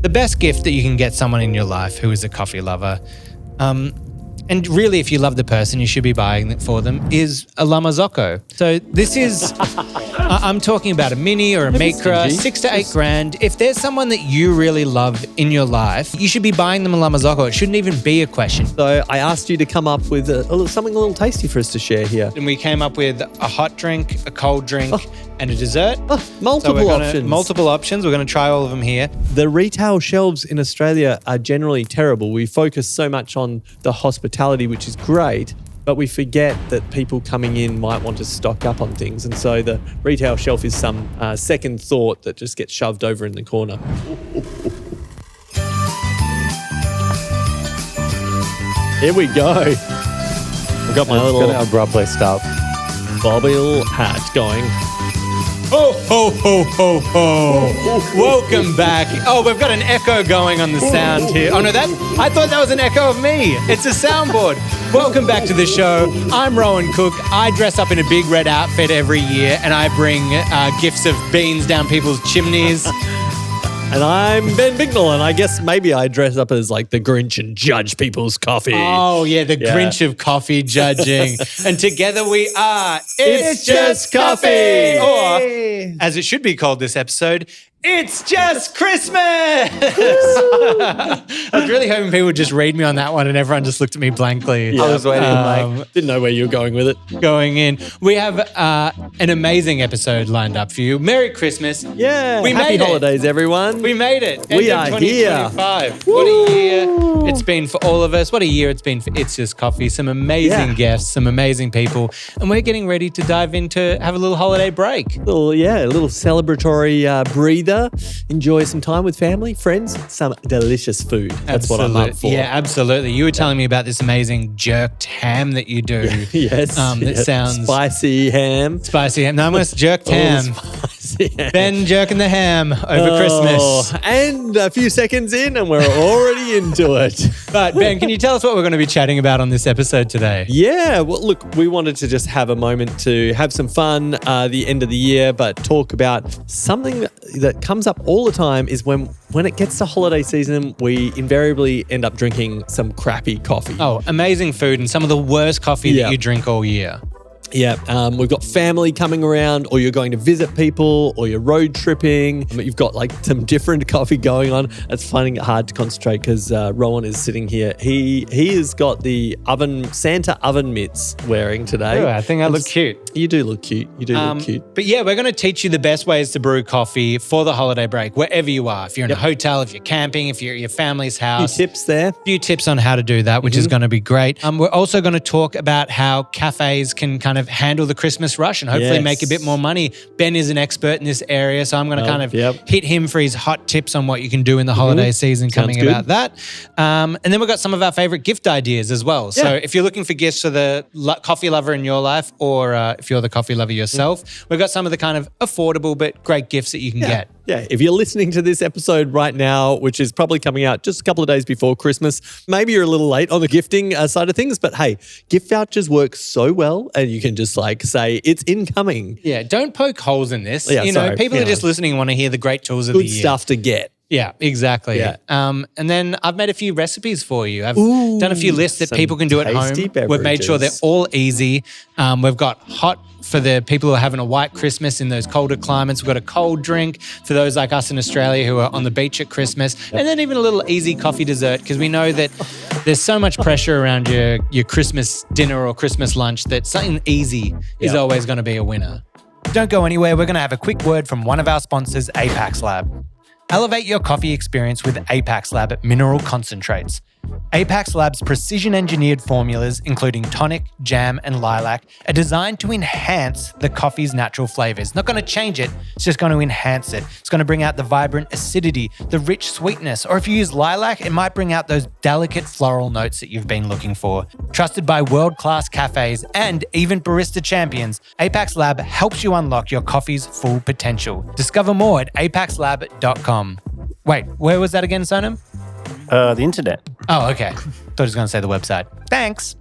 the best gift that you can get someone in your life who is a coffee lover, and really if you love the person, you should be buying it for them, is a La Marzocco. So this is, I'm talking about a mini or a micra, $6 to $8 grand. If there's someone that you really love in your life, you should be buying them a La Marzocco. It shouldn't even be a question. So I asked you to come up with something a little tasty for us to share here. And we came up with a hot drink, a cold drink, and a dessert. Multiple options. Multiple options. We're going to try all of them here. The retail shelves in Australia are generally terrible. We focus so much on the hospitality, which is great, but we forget that people coming in might want to stock up on things. And so the retail shelf is some second thought that just gets shoved over in the corner. Here we go. I've got my little grub list up. Bobble hat going. Ho, ho, ho, ho, ho. Welcome back. Oh, we've got an echo going on the sound here. Oh, no, I thought that was an echo of me. It's a soundboard. Welcome back to the show. I'm Rohan Cooke. I dress up in a big red outfit every year, and I bring gifts of beans down people's chimneys. And I'm Ben Bicknell, and I guess maybe I dress up as like the Grinch and judge people's coffee. Oh, yeah, the Grinch of coffee judging. And together we are It's Just Coffee! Or, as it should be called this episode, It's Just Christmas! I was really hoping people would just read me on that one and everyone just looked at me blankly. Yeah. I was waiting, didn't know where you were going with it. Going in. We have an amazing episode lined up for you. Merry Christmas. Yeah. We Happy made holidays, everyone. We made it. We are here. 2025. What a year it's been for all of us. What a year it's been for It's Just Coffee. Some amazing guests, some amazing people. And we're getting ready to dive into have a little holiday break. A little celebratory breather. Enjoy some time with family, friends, some delicious food. That's what I'm up for. Yeah, absolutely. You were telling me about this amazing jerked ham that you do. Yes. That sounds... Spicy ham. Spicy ham. No, I'm going to jerked ham. Spicy ham. Ben jerking the ham over Christmas. And a few seconds in and we're already into it. But Ben, can you tell us what we're going to be chatting about on this episode today? Yeah, well, look, we wanted to just have a moment to have some fun the end of the year, but talk about something that comes up all the time is when it gets to holiday season, we invariably end up drinking some crappy coffee. Oh, amazing food and some of the worst coffee that you drink all year. Yeah, we've got family coming around, or you're going to visit people, or you're road tripping. You've got like some different coffee going on. It's finding it hard to concentrate because Rohan is sitting here. He has got the Santa oven mitts wearing today. Oh, I think I look cute. You do look cute. Look cute. But yeah, we're going to teach you the best ways to brew coffee for the holiday break, wherever you are. If you're in a hotel, if you're camping, if you're at your family's house. Few tips there. Few tips on how to do that, which is going to be great. We're also going to talk about how cafes can kind of handle the Christmas rush and hopefully make a bit more money. Ben is an expert in this area, so I'm going to kind of hit him for his hot tips on what you can do in the holiday season coming about that. And then we've got some of our favorite gift ideas as well. So if you're looking for gifts for the coffee lover in your life, or if you're the coffee lover yourself, we've got some of the kind of affordable but great gifts that you can get. Yeah, if you're listening to this episode right now, which is probably coming out just a couple of days before Christmas, maybe you're a little late on the gifting side of things, but hey, gift vouchers work so well and you can just like say it's incoming. Yeah, don't poke holes in this. Yeah, people are just listening and want to hear the great tools of the year. Good stuff to get. Yeah, exactly. Yeah. And then I've made a few recipes for you. I've done a few lists that people can do at home. Beverages. We've made sure they're all easy. We've got hot for the people who are having a white Christmas in those colder climates. We've got a cold drink for those like us in Australia who are on the beach at Christmas. And then even a little easy coffee dessert, because we know that there's so much pressure around your Christmas dinner or Christmas lunch that something easy is always going to be a winner. Don't go anywhere. We're going to have a quick word from one of our sponsors, Apax Lab. Elevate your coffee experience with Apax Lab Mineral Concentrates. Apax Lab's precision-engineered formulas, including tonic, jam, and lilac, are designed to enhance the coffee's natural flavors. Not going to change it, it's just going to enhance it. It's going to bring out the vibrant acidity, the rich sweetness, or if you use lilac, it might bring out those delicate floral notes that you've been looking for. Trusted by world-class cafes and even barista champions, Apax Lab helps you unlock your coffee's full potential. Discover more at apaxlab.com. Wait, where was that again, Sonam? The internet. Oh, okay. Thought he was going to say the website. Thanks.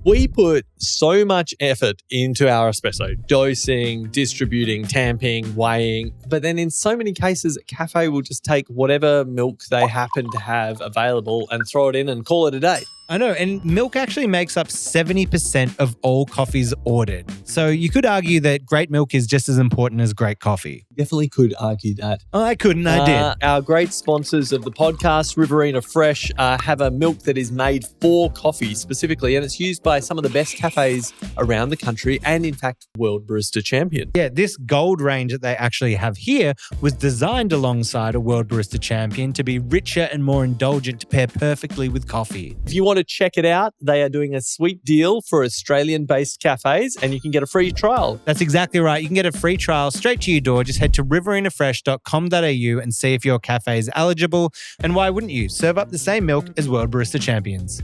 We put so much effort into our espresso, dosing, distributing, tamping, weighing. But then in so many cases, a cafe will just take whatever milk they happen to have available and throw it in and call it a day. I know, and milk actually makes up 70% of all coffees ordered. So you could argue that great milk is just as important as great coffee. Definitely could argue that. Oh, I couldn't, I did. Our great sponsors of the podcast, Riverina Fresh, have a milk that is made for coffee specifically, and it's used by some of the best cafes around the country and, in fact, World Barista Champion. Yeah, this gold range that they actually have here was designed alongside a World Barista Champion to be richer and more indulgent to pair perfectly with coffee. If you want to check it out, they are doing a sweet deal for Australian-based cafes, and you can get a free trial. That's exactly right. You can get a free trial straight to your door. Just head to riverinafresh.com.au and see if your cafe is eligible. And why wouldn't you? Serve up the same milk as World Barista Champions.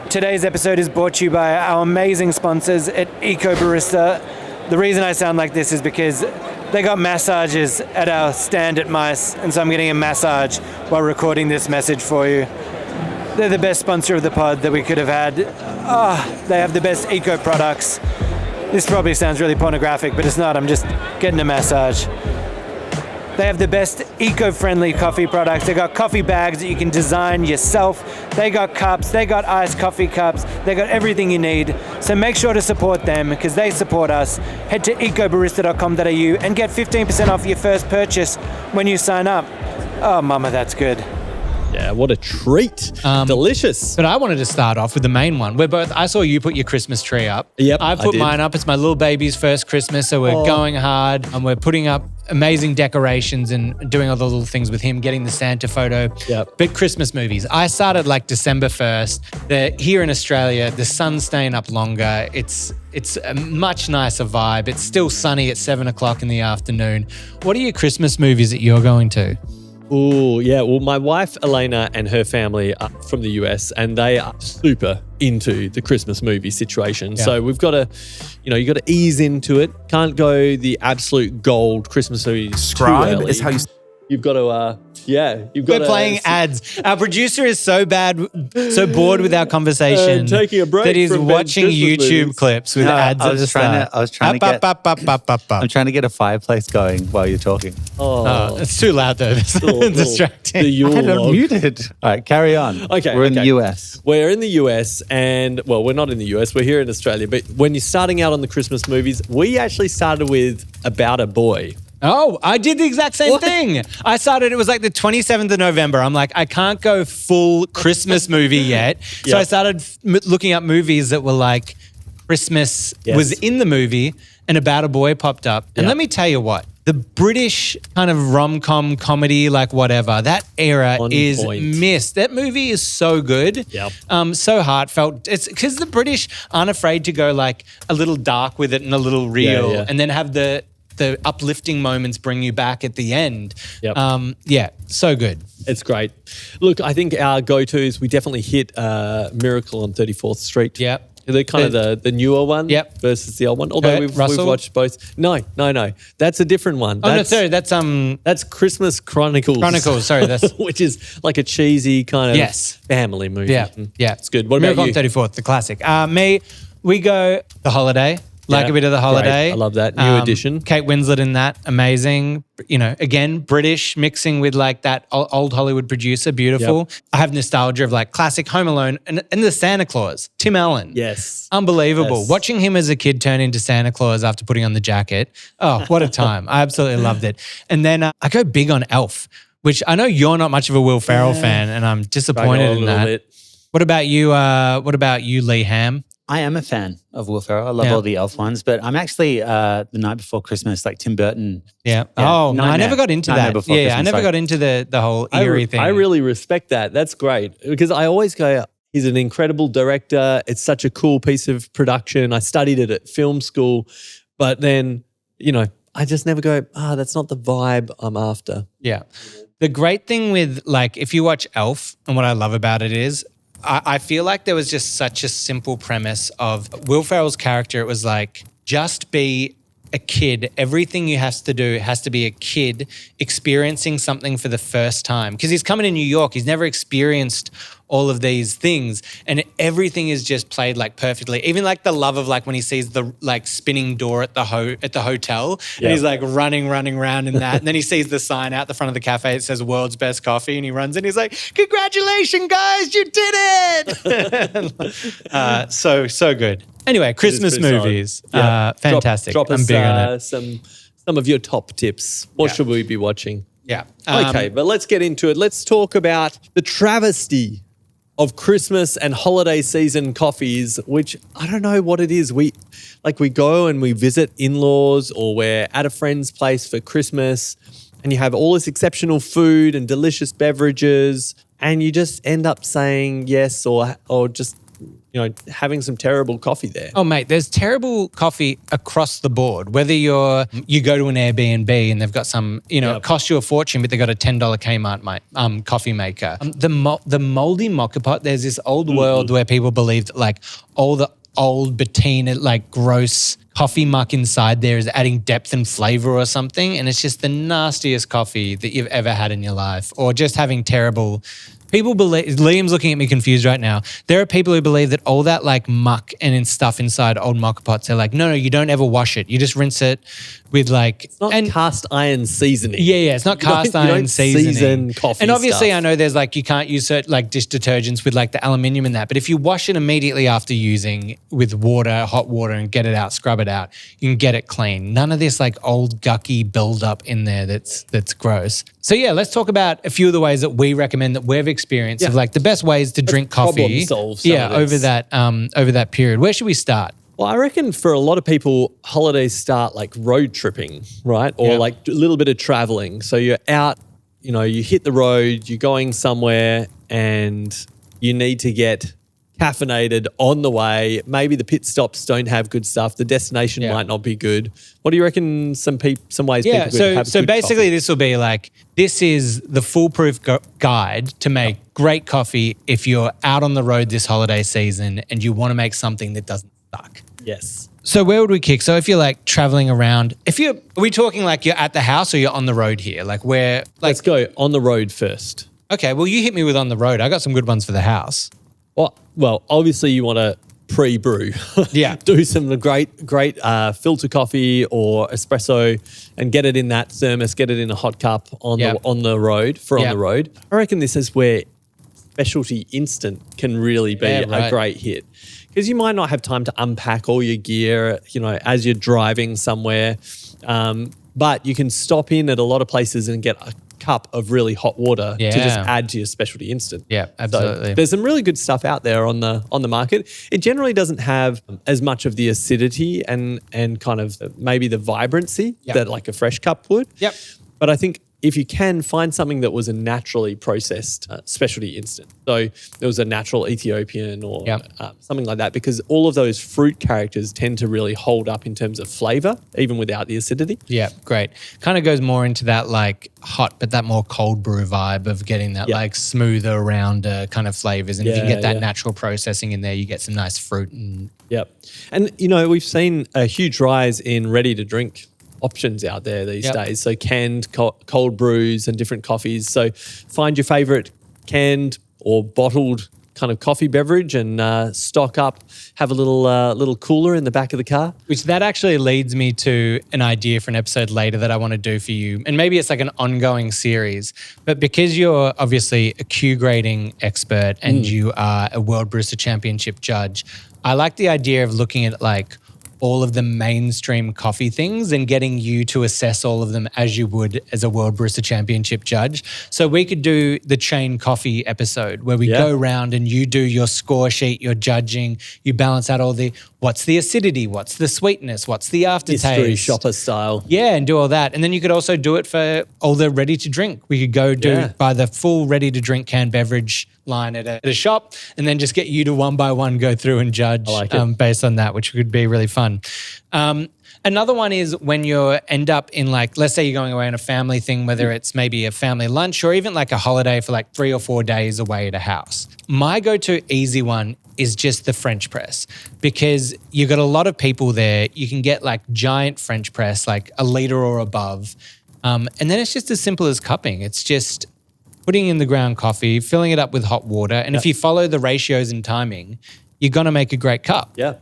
Today's episode is brought to you by our amazing sponsors at Eco Barista. The reason I sound like this is because they got massages at our stand at Mice, and so I'm getting a massage while recording this message for you. They're the best sponsor of the pod that we could have had. They have the best eco products. This probably sounds really pornographic, but it's not. I'm just getting a massage. They have the best eco-friendly coffee products. They got coffee bags that you can design yourself. They got cups. They got iced coffee cups. They got everything you need. So make sure to support them because they support us. Head to ecobarista.com.au and get 15% off your first purchase when you sign up. Oh, mama, that's good. Yeah, what a treat. Delicious. But I wanted to start off with the main one. I saw you put your Christmas tree up. Yep, I put mine up. It's my little baby's first Christmas, so we're going hard and we're putting up amazing decorations and doing all the little things with him, getting the Santa photo. Yep. But Christmas movies. I started like December 1st. Here in Australia, the sun's staying up longer. It's a much nicer vibe. It's still sunny at 7 o'clock in the afternoon. What are your Christmas movies that you're going to? Oh, yeah. Well, my wife, Elena, and her family are from the US, and they are super into the Christmas movie situation. Yeah. So we've got to, you got to ease into it. Can't go the absolute gold Christmas movies. Scribe is how you... You've got to, you've got We're playing ads. Our producer is so bored with our conversation taking a break that he's from watching Ben's Christmas YouTube movies. clips with ads. I was trying to get a fireplace going while you're talking. Oh, it's too loud though. It's distracting. The Yule I had it log. muted. All right, carry on. Okay, We're in the US. We're in the US and, well, we're not in the US. We're here in Australia. But when you're starting out on the Christmas movies, we actually started with About a Boy. Oh, I did the exact same thing. I started, it was like the 27th of November. I'm like, I can't go full Christmas movie yet. So Yep. I started looking up movies that were like Christmas was in the movie and About a Boy popped up. And Yep. let me tell you what, the British kind of rom-com comedy, like whatever, that era On is point. missed. That movie is so good. Yep. So heartfelt. It's because the British aren't afraid to go like a little dark with it and a little real yeah. and then have the uplifting moments bring you back at the end. Yep. So good. It's great. Look, I think our go-tos, we definitely hit Miracle on 34th Street. Yep. They're kind of the newer one versus the old one. Although we've watched both. No. That's a different one. That's Christmas Chronicles. Sorry, that's which is like a cheesy kind of family movie. Yeah. It's good. What Miracle about you? on 34th, the classic. We go The Holiday. Like a bit of The Holiday. Great. I love that. New edition. Kate Winslet in that. Amazing. Again, British mixing with like that old Hollywood producer. Beautiful. Yep. I have nostalgia of like classic Home Alone and the Santa Claus, Tim Allen. Yes. Unbelievable. Yes. Watching him as a kid turn into Santa Claus after putting on the jacket. Oh, what a time. I absolutely loved it. And then I go big on Elf, which I know you're not much of a Will Ferrell fan and I'm disappointed in that. What about you, Lee Ham? I am a fan of Will Ferrell. I love all the Elf ones, but I'm actually The Night Before Christmas, like Tim Burton. Yeah. Oh, I never got into that. I never got into the whole eerie thing. I really respect that. That's great because I always go, he's an incredible director. It's such a cool piece of production. I studied it at film school, but then, I just never go, that's not the vibe I'm after. Yeah. The great thing with like, if you watch Elf, and what I love about it is, I feel like there was just such a simple premise of Will Ferrell's character. It was like, just be a kid. Everything you have to do has to be a kid experiencing something for the first time. Because he's coming to New York. He's never experienced all of these things, and everything is just played like perfectly. Even like the love of like when he sees the like spinning door at the hotel, and he's like running around in that, and then he sees the sign out the front of the cafe. It says "World's Best Coffee," and he runs in. He's like, "Congratulations, guys, you did it!" So good. Anyway, Christmas movies, fantastic. Drop I'm us big on it. some of your top tips. What should we be watching? Yeah. Okay, but let's get into it. Let's talk about the travesty of Christmas and holiday season coffees, which I don't know what it is. We go and we visit in-laws, or we're at a friend's place for Christmas, and you have all this exceptional food and delicious beverages, and you just end up saying yes or just having some terrible coffee there. Oh, mate, there's terrible coffee across the board. Whether you go to an Airbnb and they've got some, it costs you a fortune, but they've got a $10 Kmart coffee maker. The moldy mocha pot, there's this old world where people believe that like all the old patina, like gross coffee muck inside there is adding depth and flavor or something. And it's just the nastiest coffee that you've ever had in your life, or just having terrible. People believe, Liam's looking at me confused right now. There are people who believe that all that like muck and stuff inside old mocha pots, they're like, no, you don't ever wash it. You just rinse it with like... It's not cast iron seasoning. Yeah, it's not cast iron seasoning. Season coffee and obviously stuff. I know there's like, you can't use certain like dish detergents with like the aluminium in that, but if you wash it immediately after using with water, hot water, and get it out, scrub it out, you can get it clean. None of this like old gucky buildup in there that's gross. So yeah, let's talk about a few of the ways that we recommend that we've experienced of like the best ways to drink coffee. Problem solve over that period. Where should we start? Well, I reckon for a lot of people, holidays start like road tripping, right? Or like a little bit of traveling. So you're out, you hit the road, you're going somewhere, and you need to get caffeinated on the way. Maybe the pit stops don't have good stuff. The destination might not be good. What do you reckon some ways people could have so good basically coffee? this will be like, this is the foolproof guide to make great coffee if you're out on the road this holiday season and you want to make something that doesn't suck. Yes. So where would we kick? So if you're like traveling around, are we talking like you're at the house or you're on the road here? Like where? Like, let's go on the road first. Okay, well you hit me with on the road. I got some good ones for the house. Well, obviously you want to pre-brew. Yeah. Do some great filter coffee or espresso and get it in that thermos, get it in a hot cup on the road. I reckon this is where specialty instant can really be a great hit. Because you might not have time to unpack all your gear, as you're driving somewhere. But you can stop in at a lot of places and get a cup of really hot water to just add to your specialty instant. Yeah, absolutely. So there's some really good stuff out there on the market. It generally doesn't have as much of the acidity and kind of maybe the vibrancy that like a fresh cup would. Yep. But I think if you can find something that was a naturally processed specialty instant, so there was a natural Ethiopian or something like that, because all of those fruit characters tend to really hold up in terms of flavor, even without the acidity. Yeah, great. Kind of goes more into that like hot, but that more cold brew vibe of getting that like smoother, rounder kind of flavors. And if you can get that natural processing in there, you get some nice fruit. And we've seen a huge rise in ready to drink options out there these days. So canned cold brews and different coffees. So find your favorite canned or bottled kind of coffee beverage and stock up, have a little cooler in the back of the car. Which that actually leads me to an idea for an episode later that I want to do for you. And maybe it's like an ongoing series, but because you're obviously a Q grading expert and you are a World Barista Championship judge, I like the idea of looking at like all of the mainstream coffee things and getting you to assess all of them as you would as a World Barista Championship judge. So we could do the chain coffee episode where we go around and you do your score sheet, your judging, you balance out all the, what's the acidity, what's the sweetness, what's the aftertaste. Mystery shopper style. Yeah, and do all that. And then you could also do it for all the ready to drink. We could go buy the full ready to drink canned beverage line at a shop and then just get you to one by one go through and judge based on that, which could be really fun. Another one is when you end up in like, let's say you're going away on a family thing, whether it's maybe a family lunch or even like a holiday for like 3 or 4 days away at a house. My go-to easy one is just the French press, because you've got a lot of people there. You can get like giant French press, like a liter or above. And then it's just as simple as cupping. It's just putting in the ground coffee, filling it up with hot water. And if you follow the ratios and timing, you're going to make a great cup. Yep.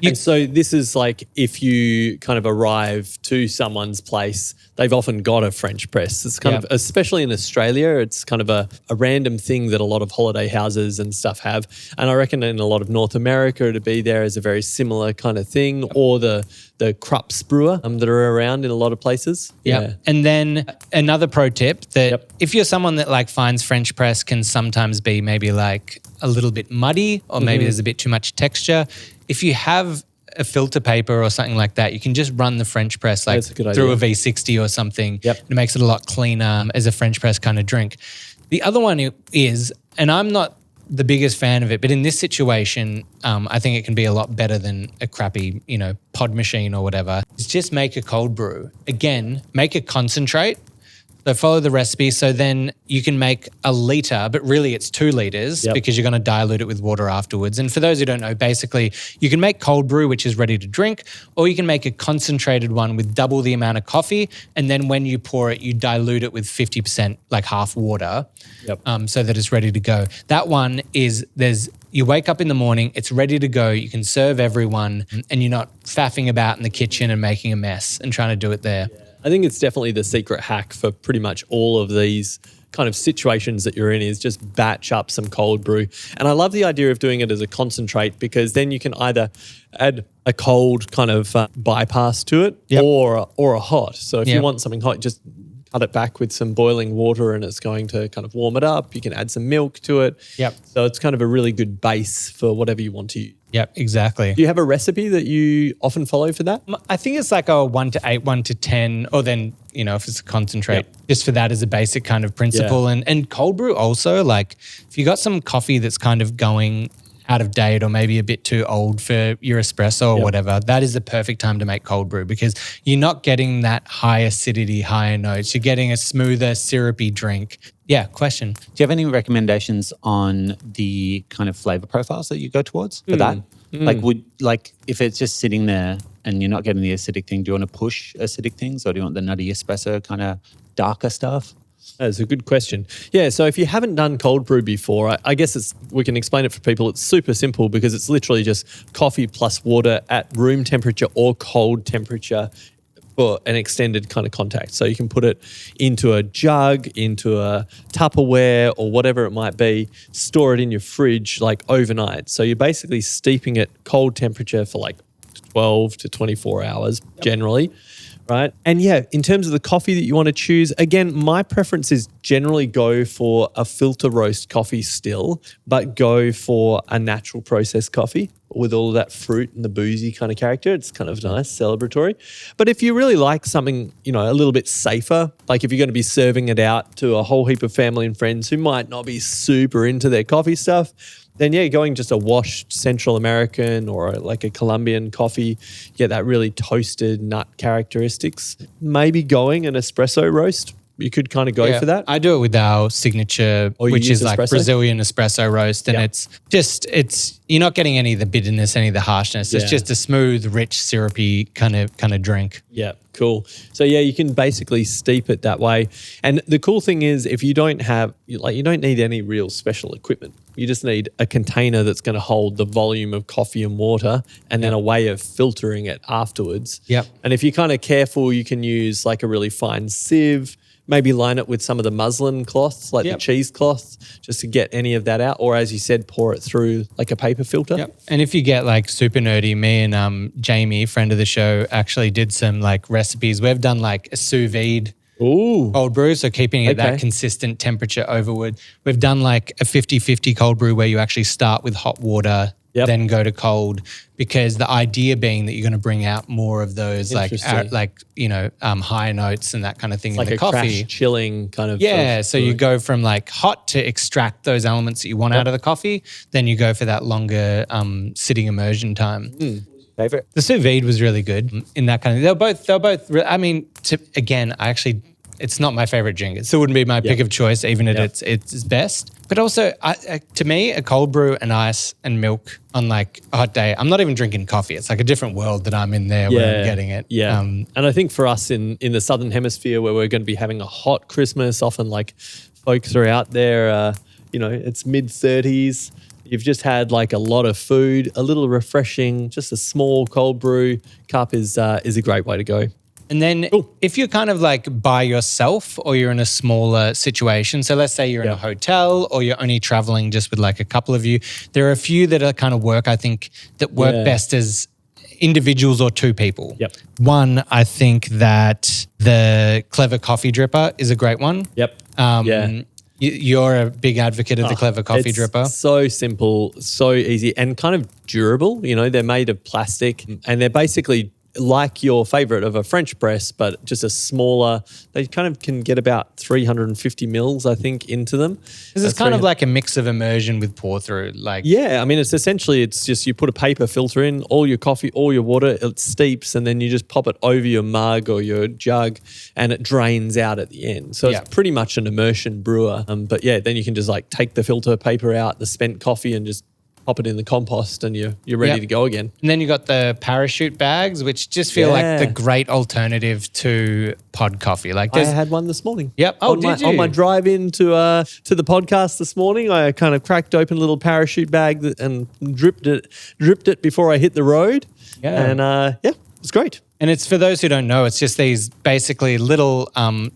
And so this is like if you kind of arrive to someone's place, they've often got a French press. It's kind of, especially in Australia, it's kind of a random thing that a lot of holiday houses and stuff have. And I reckon in a lot of North America, to be there is a very similar kind of thing, or the Krups brewer that are around in a lot of places. Yeah. And then another pro tip that if you're someone that like finds French press can sometimes be maybe like a little bit muddy, or maybe there's a bit too much texture. If you have a filter paper or something like that, you can just run the French press like through a V60 or something. It makes it a lot cleaner as a French press kind of drink. The other one is, and I'm not the biggest fan of it, but in this situation, I think it can be a lot better than a crappy, pod machine or whatever. Is just make a cold brew. Again, make a concentrate. So follow the recipe. So then you can make a liter, but really it's 2 liters because you're going to dilute it with water afterwards. And for those who don't know, basically you can make cold brew, which is ready to drink, or you can make a concentrated one with double the amount of coffee. And then when you pour it, you dilute it with 50%, like half water, so that it's ready to go. That one is you wake up in the morning, it's ready to go. You can serve everyone and you're not faffing about in the kitchen and making a mess and trying to do it there. I think it's definitely the secret hack for pretty much all of these kind of situations that you're in, is just batch up some cold brew. And I love the idea of doing it as a concentrate, because then you can either add a cold kind of bypass to it or a hot. So if you want something hot, just cut it back with some boiling water and it's going to kind of warm it up. You can add some milk to it. So it's kind of a really good base for whatever you want to use. Yep, exactly. Do you have a recipe that you often follow for that? I think it's like a 1 to 8, 1 to 10, or then, if it's a concentrate, just for that as a basic kind of principle. And cold brew also, like if you got some coffee that's kind of going out of date or maybe a bit too old for your espresso or whatever, that is the perfect time to make cold brew, because you're not getting that high acidity, higher notes. You're getting a smoother, syrupy drink. Yeah, question. Do you have any recommendations on the kind of flavor profiles that you go towards for that? Like if it's just sitting there and you're not getting the acidic thing, do you want to push acidic things, or do you want the nutty espresso kind of darker stuff? That's a good question. Yeah, so if you haven't done cold brew before, I guess we can explain it for people. It's super simple, because it's literally just coffee plus water at room temperature or cold temperature for an extended kind of contact. So you can put it into a jug, into a Tupperware or whatever it might be, store it in your fridge like overnight. So you're basically steeping it cold temperature for like 12 to 24 hours generally. Right. And in terms of the coffee that you want to choose, again, my preference is generally go for a filter roast coffee still, but go for a natural processed coffee with all of that fruit and the boozy kind of character. It's kind of nice, celebratory. But if you really like something, a little bit safer, like if you're going to be serving it out to a whole heap of family and friends who might not be super into their coffee stuff, then going just a washed Central American or like a Colombian coffee, get that really toasted nut characteristics. Maybe going an espresso roast. You could kind of go for that. I do it with our signature, which is like Brazilian espresso roast. And it's you're not getting any of the bitterness, any of the harshness. It's just a smooth, rich, syrupy kind of drink. Yeah, cool. So you can basically steep it that way. And the cool thing is, if you don't have, you don't need any real special equipment. You just need a container that's going to hold the volume of coffee and water, and then a way of filtering it afterwards. And if you're kind of careful, you can use like a really fine sieve. Maybe line it with some of the muslin cloths, like the cheesecloths, just to get any of that out. Or as you said, pour it through like a paper filter. And if you get like super nerdy, me and Jamie, friend of the show, actually did some like recipes. We've done like a sous vide cold brew, so keeping it at that consistent temperature overwood. We've done like a 50-50 cold brew where you actually start with hot water, then go to cold, because the idea being that you're going to bring out more of those higher notes and that kind of thing in like the coffee. Like a crash chilling kind of. So you go from like hot to extract those elements that you want out of the coffee, then you go for that longer sitting immersion time. Favorite? The sous vide was really good in that kind of. They're both. I mean, it's not my favorite drink. It still wouldn't be my pick of choice, even at its best. But also, to me, a cold brew and ice and milk on like a hot day, I'm not even drinking coffee. It's like a different world that I'm in there where I'm getting it. Yeah. And I think for us in the Southern Hemisphere where we're going to be having a hot Christmas, often like folks are out there, it's mid-30s. You've just had like a lot of food, a little refreshing, just a small cold brew cup is a great way to go. And then if you're kind of like by yourself or you're in a smaller situation, so let's say you're in a hotel or you're only traveling just with like a couple of you, there are a few that are kind of work, I think, that work best as individuals or two people. Yep. One, I think that the Clever Coffee Dripper is a great one. Yep. You're a big advocate of the Clever Coffee Dripper. So simple, so easy, and kind of durable. They're made of plastic, and they're basically like your favorite of a French press, but just a smaller. They kind of can get about 350 mils, I think, into them. This is kind of like a mix of immersion with pour through. It's essentially, it's just you put a paper filter in, all your coffee, all your water, it steeps, and then you just pop it over your mug or your jug, and it drains out at the end. So it's pretty much an immersion brewer. Then you can just like take the filter paper out, the spent coffee, and just pop it in the compost and you're ready to go again. And then you got the parachute bags, which just feel like the great alternative to pod coffee. Like I had one this morning. Yep. Oh, did you? On my drive in to the podcast this morning, I kind of cracked open a little parachute bag and dripped it before I hit the road. Yeah. And it was great. And it's, for those who don't know, it's just these basically little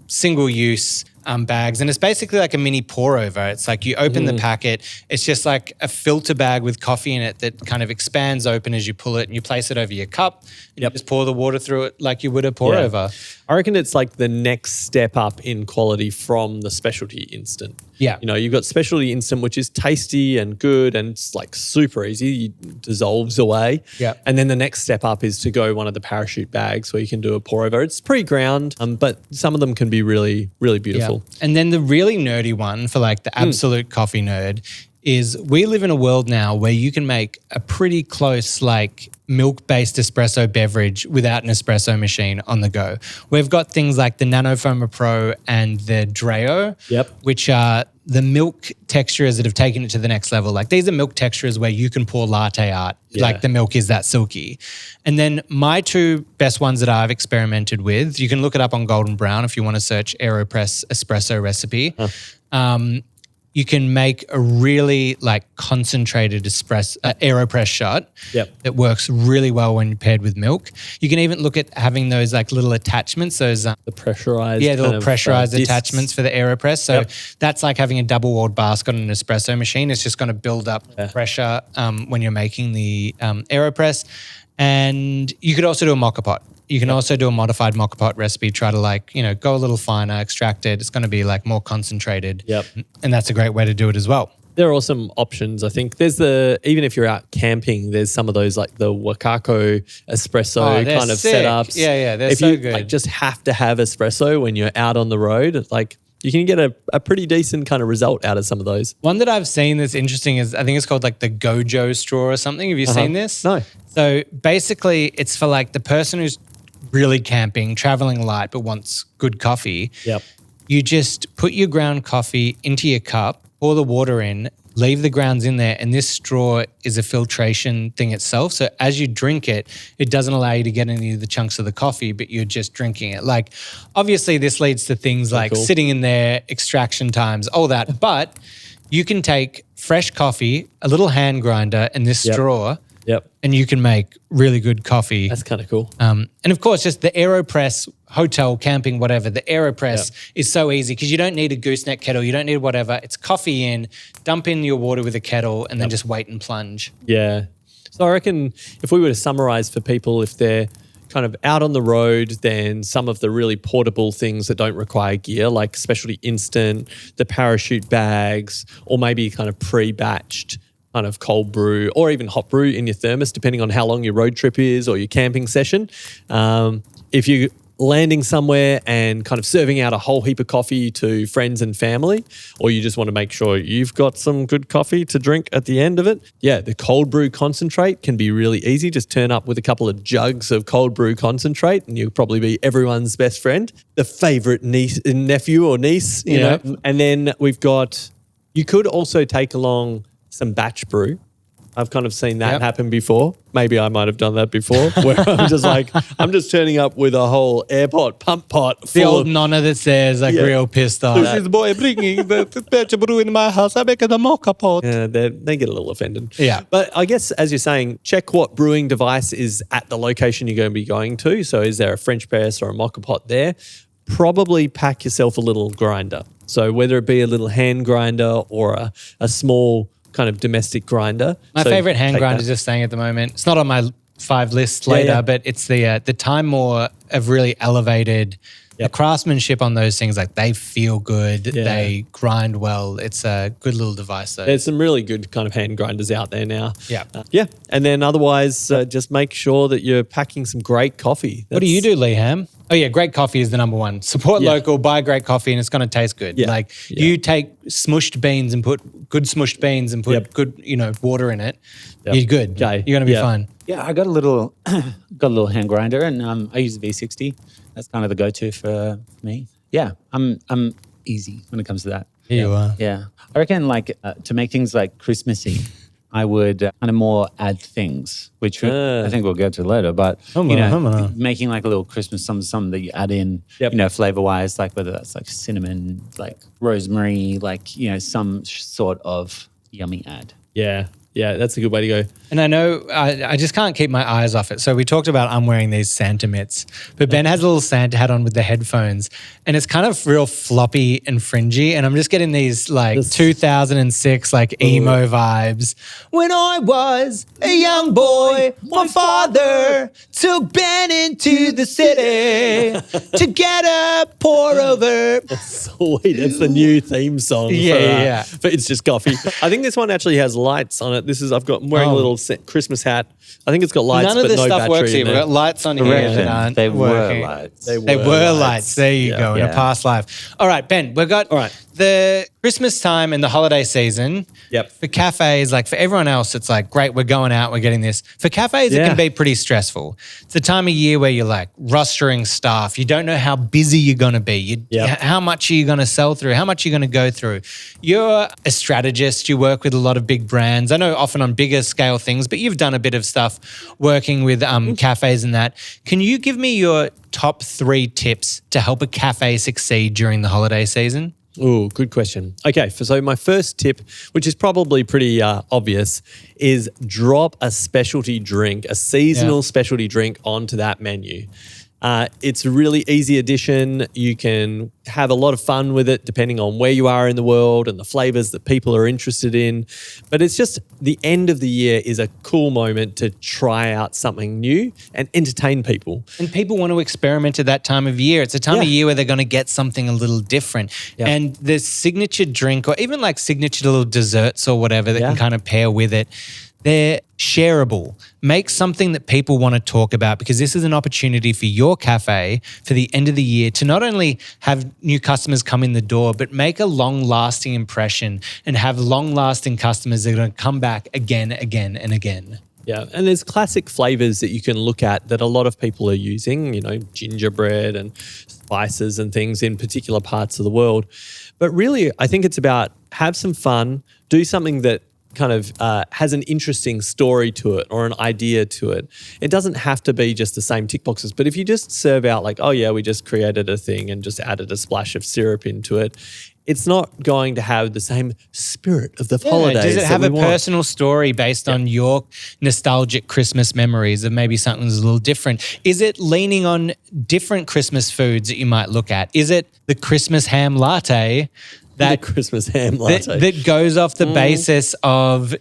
single-use bags, and it's basically like a mini pour over. It's like you open the packet, it's just like a filter bag with coffee in it that kind of expands open as you pull it, and you place it over your cup and you just pour the water through it like you would a pour over. I reckon it's like the next step up in quality from the specialty instant. Yeah. You've got specialty instant, which is tasty and good and it's like super easy, it dissolves away. Yeah. And then the next step up is to go one of the parachute bags where you can do a pour over. It's pre-ground, but some of them can be really, really beautiful. Yeah. And then the really nerdy one for like the absolute coffee nerd is we live in a world now where you can make a pretty close like milk-based espresso beverage without an espresso machine on the go. We've got things like the NanoFoamer Pro and the Dreo, which are the milk texturers that have taken it to the next level. Like these are milk texturers where you can pour latte art. Like the milk is that silky. And then my two best ones that I've experimented with, you can look it up on Golden Brown if you want to search AeroPress espresso recipe. You can make a really like concentrated AeroPress shot that works really well when paired with milk. You can even look at having those like little attachments, those the pressurized, little pressurized attachments for the AeroPress. So that's like having a double-walled basket on an espresso machine. It's just going to build up pressure when you're making the AeroPress. And you could also do a mocha pot. You can also do a modified mocha pot recipe, try to like, go a little finer, extract it. It's going to be like more concentrated. And that's a great way to do it as well. There are some options. I think there's even if you're out camping, there's some of those like the Wakako espresso kind of setups. Yeah, they're if so you good. Like, just have to have espresso when you're out on the road, like you can get a pretty decent kind of result out of some of those. One that I've seen that's interesting is I think it's called like the Gojo straw or something. Have you seen this? No. So basically it's for like the person who's really camping, traveling light, but wants good coffee. You just put your ground coffee into your cup, pour the water in, leave the grounds in there, and this straw is a filtration thing itself. So as you drink it, it doesn't allow you to get any of the chunks of the coffee, but you're just drinking it. Like, obviously this leads to things like sitting in there, extraction times, all that. But you can take fresh coffee, a little hand grinder, and this straw, and you can make really good coffee. That's kind of cool. And of course, just the AeroPress, hotel, camping, whatever, the AeroPress is so easy because you don't need a gooseneck kettle. You don't need whatever. It's coffee in, dump in your water with a kettle, and then just wait and plunge. Yeah. So I reckon if we were to summarize for people, if they're kind of out on the road, then some of the really portable things that don't require gear, like especially instant, the parachute bags, or maybe kind of pre-batched kind of cold brew or even hot brew in your thermos, depending on how long your road trip is or your camping session. If you're landing somewhere and kind of serving out a whole heap of coffee to friends and family, or you just want to make sure you've got some good coffee to drink at the end of it, the cold brew concentrate can be really easy. Just turn up with a couple of jugs of cold brew concentrate and you'll probably be everyone's best friend, the favorite nephew or niece, you know. And then we've got You could also take along some batch brew. I've kind of seen that happen before. Maybe I might have done that before, where I'm just turning up with a whole airpot, pump pot. The old nonna that's there is like real pissed off. This is the boy bringing the batch brew in my house. I make it a mocha pot. Yeah, they get a little offended. Yeah. But I guess, as you're saying, check what brewing device is at the location you're going to be going to. So is there a French press or a mocha pot there? Probably pack yourself a little grinder. So whether it be a little hand grinder or a small kind of domestic grinder. My favorite hand grinder is just saying at the moment. It's not on my 5 list later, but it's the Time More have really elevated the craftsmanship on those things. Like they feel good, they grind well. It's a good little device though. There's some really good kind of hand grinders out there now. Yeah. And then otherwise, just make sure that you're packing some great coffee. What do you do, Leham? Oh yeah, great coffee is the number one. Support local, buy great coffee, and it's going to taste good. Yeah. You take smushed beans and put good smushed beans and put good, water in it. You're good. Okay. You're going to be fine. Yeah, I got a little hand grinder, and I use the V60. That's kind of the go-to for me. Yeah, I'm easy when it comes to that. You are. Yeah, I reckon to make things like Christmassy, I would kind of more add things, which I think we'll get to later. But making like a little Christmas something that you add in, flavor-wise, like whether that's like cinnamon, like rosemary, some sort of yummy add. Yeah, that's a good way to go. And I know I just can't keep my eyes off it. So we talked about I'm wearing these Santa mitts, but Ben has a little Santa hat on with the headphones, and it's kind of real floppy and fringy. And I'm just getting these 2006 emo vibes. When I was a young boy, my father took Ben into the city to get a pour over. Sweet, it's the new theme song. But it's just coffee. I think this one actually has lights on it. I'm wearing a little Christmas hat. I think it's got lights, None of but this no stuff battery works in here. there. We've got lights on here that aren't They working. were lights. They were lights. There you go, in a past life. All right, Ben, we've got the Christmas time and the holiday season. Yep. For cafes, for everyone else, it's great, we're going out, we're getting this. For cafes, it can be pretty stressful. It's the time of year where you're rostering staff. You don't know how busy you're going to be. How much are you going to sell through? How much are you going to go through? You're a strategist. You work with a lot of big brands. I know often on bigger scale things, but you've done a bit of stuff working with cafes and that. Can you give me your top 3 tips to help a cafe succeed during the holiday season? Oh, good question. Okay, so my first tip, which is probably pretty obvious, is drop a specialty drink, a seasonal specialty drink onto that menu. It's a really easy addition. You can have a lot of fun with it depending on where you are in the world and the flavors that people are interested in. But it's just the end of the year is a cool moment to try out something new and entertain people. And people want to experiment at that time of year. It's a time of year where they're going to get something a little different. Yeah. And the signature drink or even signature little desserts or whatever that can kind of pair with it, they're shareable. Make something that people want to talk about, because this is an opportunity for your cafe for the end of the year to not only have new customers come in the door, but make a long-lasting impression and have long-lasting customers that are going to come back again, and again. Yeah, and there's classic flavors that you can look at that a lot of people are using, gingerbread and spices and things in particular parts of the world. But really, I think it's about have some fun, do something that kind of has an interesting story to it or an idea to it. It doesn't have to be just the same tick boxes, but if you just serve out we just created a thing and just added a splash of syrup into it, it's not going to have the same spirit of the holidays. Does it have a personal story based on your nostalgic Christmas memories of maybe something that's a little different? Is it leaning on different Christmas foods that you might look at? Is it the Christmas ham latte? The Christmas ham latte. That goes off the basis of,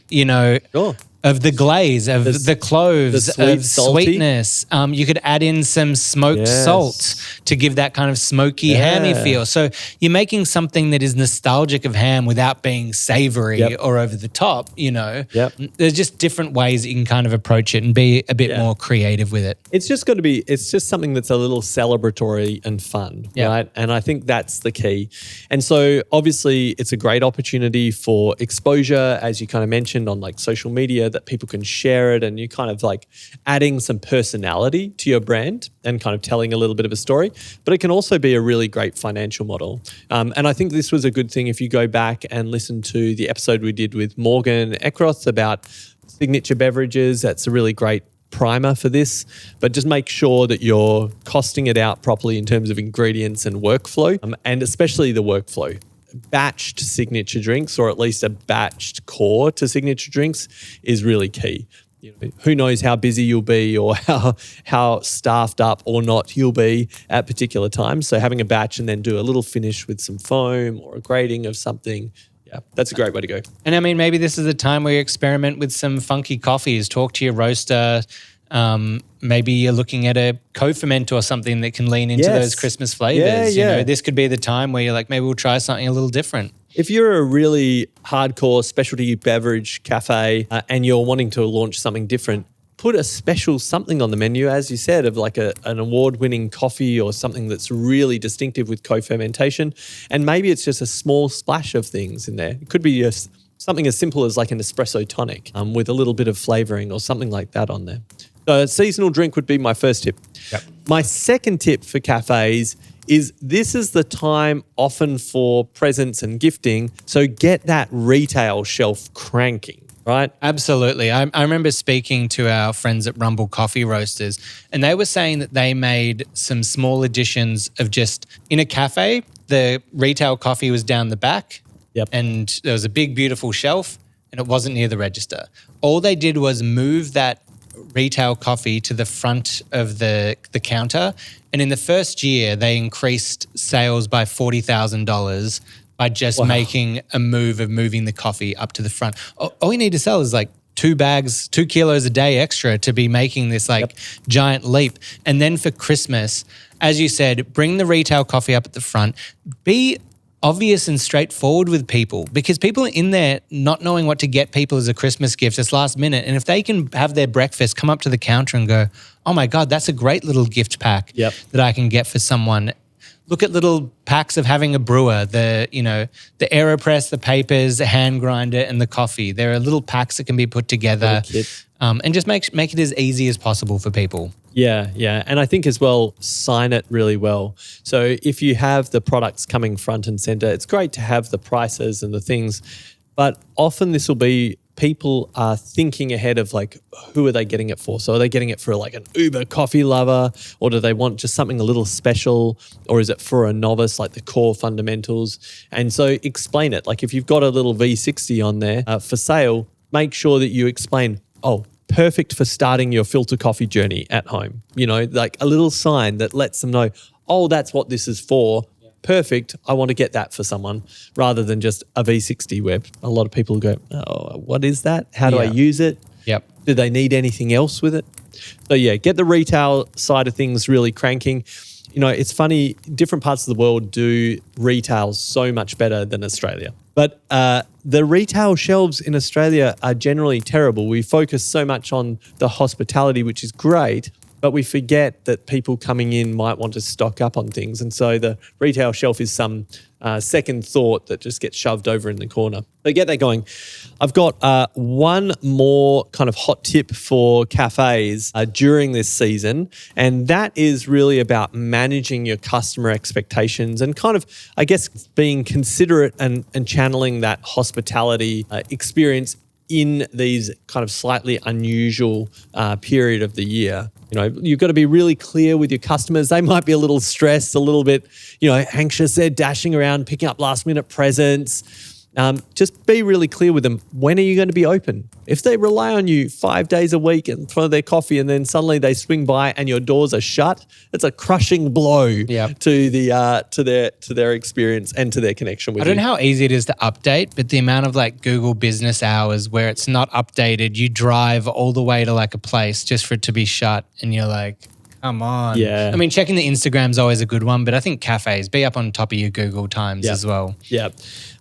of the glaze, of the cloves, of sweetness. You could add in some smoked salt to give that kind of smoky, hammy feel. So you're making something that is nostalgic of ham without being savory or over the top, There's just different ways that you can kind of approach it and be a bit more creative with it. It's just something that's a little celebratory and fun, right? And I think that's the key. And so obviously it's a great opportunity for exposure, as you kind of mentioned, on social media. media that people can share it, and you kind of like adding some personality to your brand and kind of telling a little bit of a story. But it can also be a really great financial model. And I think this was a good thing if you go back and listen to the episode we did with Morgan Eckroth about signature beverages. That's a really great primer for this, but just make sure that you're costing it out properly in terms of ingredients and workflow, and especially the workflow. Batched signature drinks, or at least a batched core to signature drinks, is really key. Who knows how busy you'll be or how staffed up or not you'll be at particular times. So having a batch and then do a little finish with some foam or a grading of something, yeah, that's a great way to go. And I mean, maybe this is the time where you experiment with some funky coffees. Talk to your roaster. Maybe you're looking at a co-ferment or something that can lean into those Christmas flavors. Yeah. This could be the time where you're like, maybe we'll try something a little different. If you're a really hardcore specialty beverage cafe and you're wanting to launch something different, put a special something on the menu, as you said, of like an award-winning coffee or something that's really distinctive with co-fermentation. And maybe it's just a small splash of things in there. It could be something as simple as like an espresso tonic with a little bit of flavoring or something like that on there. So a seasonal drink would be my first tip. Yep. My second tip for cafes is this is the time often for presents and gifting. So get that retail shelf cranking. Right? Absolutely. I remember speaking to our friends at Rumble Coffee Roasters, and they were saying that they made some small additions of just in a cafe, the retail coffee was down the back. Yep. And there was a big, beautiful shelf, and it wasn't near the register. All they did was move that retail coffee to the front of the counter. And in the first year, they increased sales by $40,000 by just making a move of moving the coffee up to the front. All you need to sell is like 2 kilos a day extra to be making this giant leap. And then for Christmas, as you said, bring the retail coffee up at the front. Be obvious and straightforward with people, because people are in there not knowing what to get people as a Christmas gift. It's last minute. And if they can have their breakfast, come up to the counter and go, oh my God, that's a great little gift pack that I can get for someone. Look at little packs of having a brewer, the AeroPress, the papers, the hand grinder, and the coffee. There are little packs that can be put together and just make it as easy as possible for people. Yeah. And I think as well, sign it really well. So if you have the products coming front and center, it's great to have the prices and the things, but often this will be people are thinking ahead of like, who are they getting it for? So are they getting it for like an uber coffee lover, or do they want just something a little special, or is it for a novice, like the core fundamentals? And so explain it. Like if you've got a little V60 on there for sale, make sure that you explain, perfect for starting your filter coffee journey at home. Like a little sign that lets them know, that's what this is for. Perfect. I want to get that for someone, rather than just a V60 where a lot of people go, what is that? How do I use it? Yep. Do they need anything else with it? So get the retail side of things really cranking. It's funny, different parts of the world do retail so much better than Australia. But the retail shelves in Australia are generally terrible. We focus so much on the hospitality, which is great, but we forget that people coming in might want to stock up on things. And so the retail shelf is some second thought that just gets shoved over in the corner. So get that going. I've got one more kind of hot tip for cafes during this season, and that is really about managing your customer expectations and kind of, I guess, being considerate and channeling that hospitality experience in these kind of slightly unusual period of the year. You've got to be really clear with your customers. They might be a little stressed, a little bit, anxious. They're dashing around, picking up last minute presents. Just be really clear with them. When are you going to be open? If they rely on you 5 days a week for their coffee and then suddenly they swing by and your doors are shut, it's a crushing blow to their experience and to their connection with you. I don't know how easy it is to update, but the amount of like Google business hours where it's not updated, you drive all the way to like a place just for it to be shut, and you're like, come on. Yeah. I mean, checking the Instagram's always a good one, but I think cafes, be up on top of your Google Times as well. Yeah.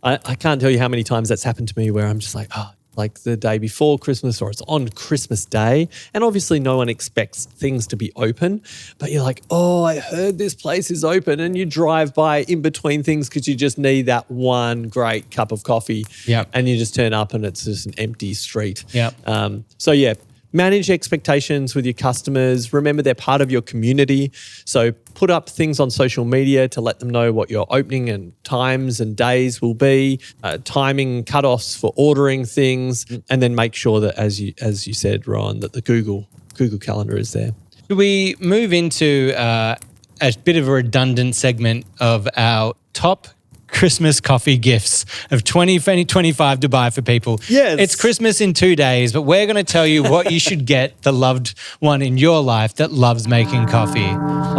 I can't tell you how many times that's happened to me where I'm just like, like the day before Christmas or it's on Christmas Day. And obviously no one expects things to be open, but you're like, oh, I heard this place is open, and you drive by in between things because you just need that one great cup of coffee. Yep. And you just turn up and it's just an empty street. Yep. So yeah, manage expectations with your customers. Remember, they're part of your community. So put up things on social media to let them know what your opening and times and days will be, timing cutoffs for ordering things, and then make sure that, as you said, Rohan, that the Google Calendar is there. Should we move into a bit of a redundant segment of our top Christmas coffee gifts of 2025 to buy for people? Yes. It's Christmas in 2 days, but we're going to tell you what you should get the loved one in your life that loves making coffee.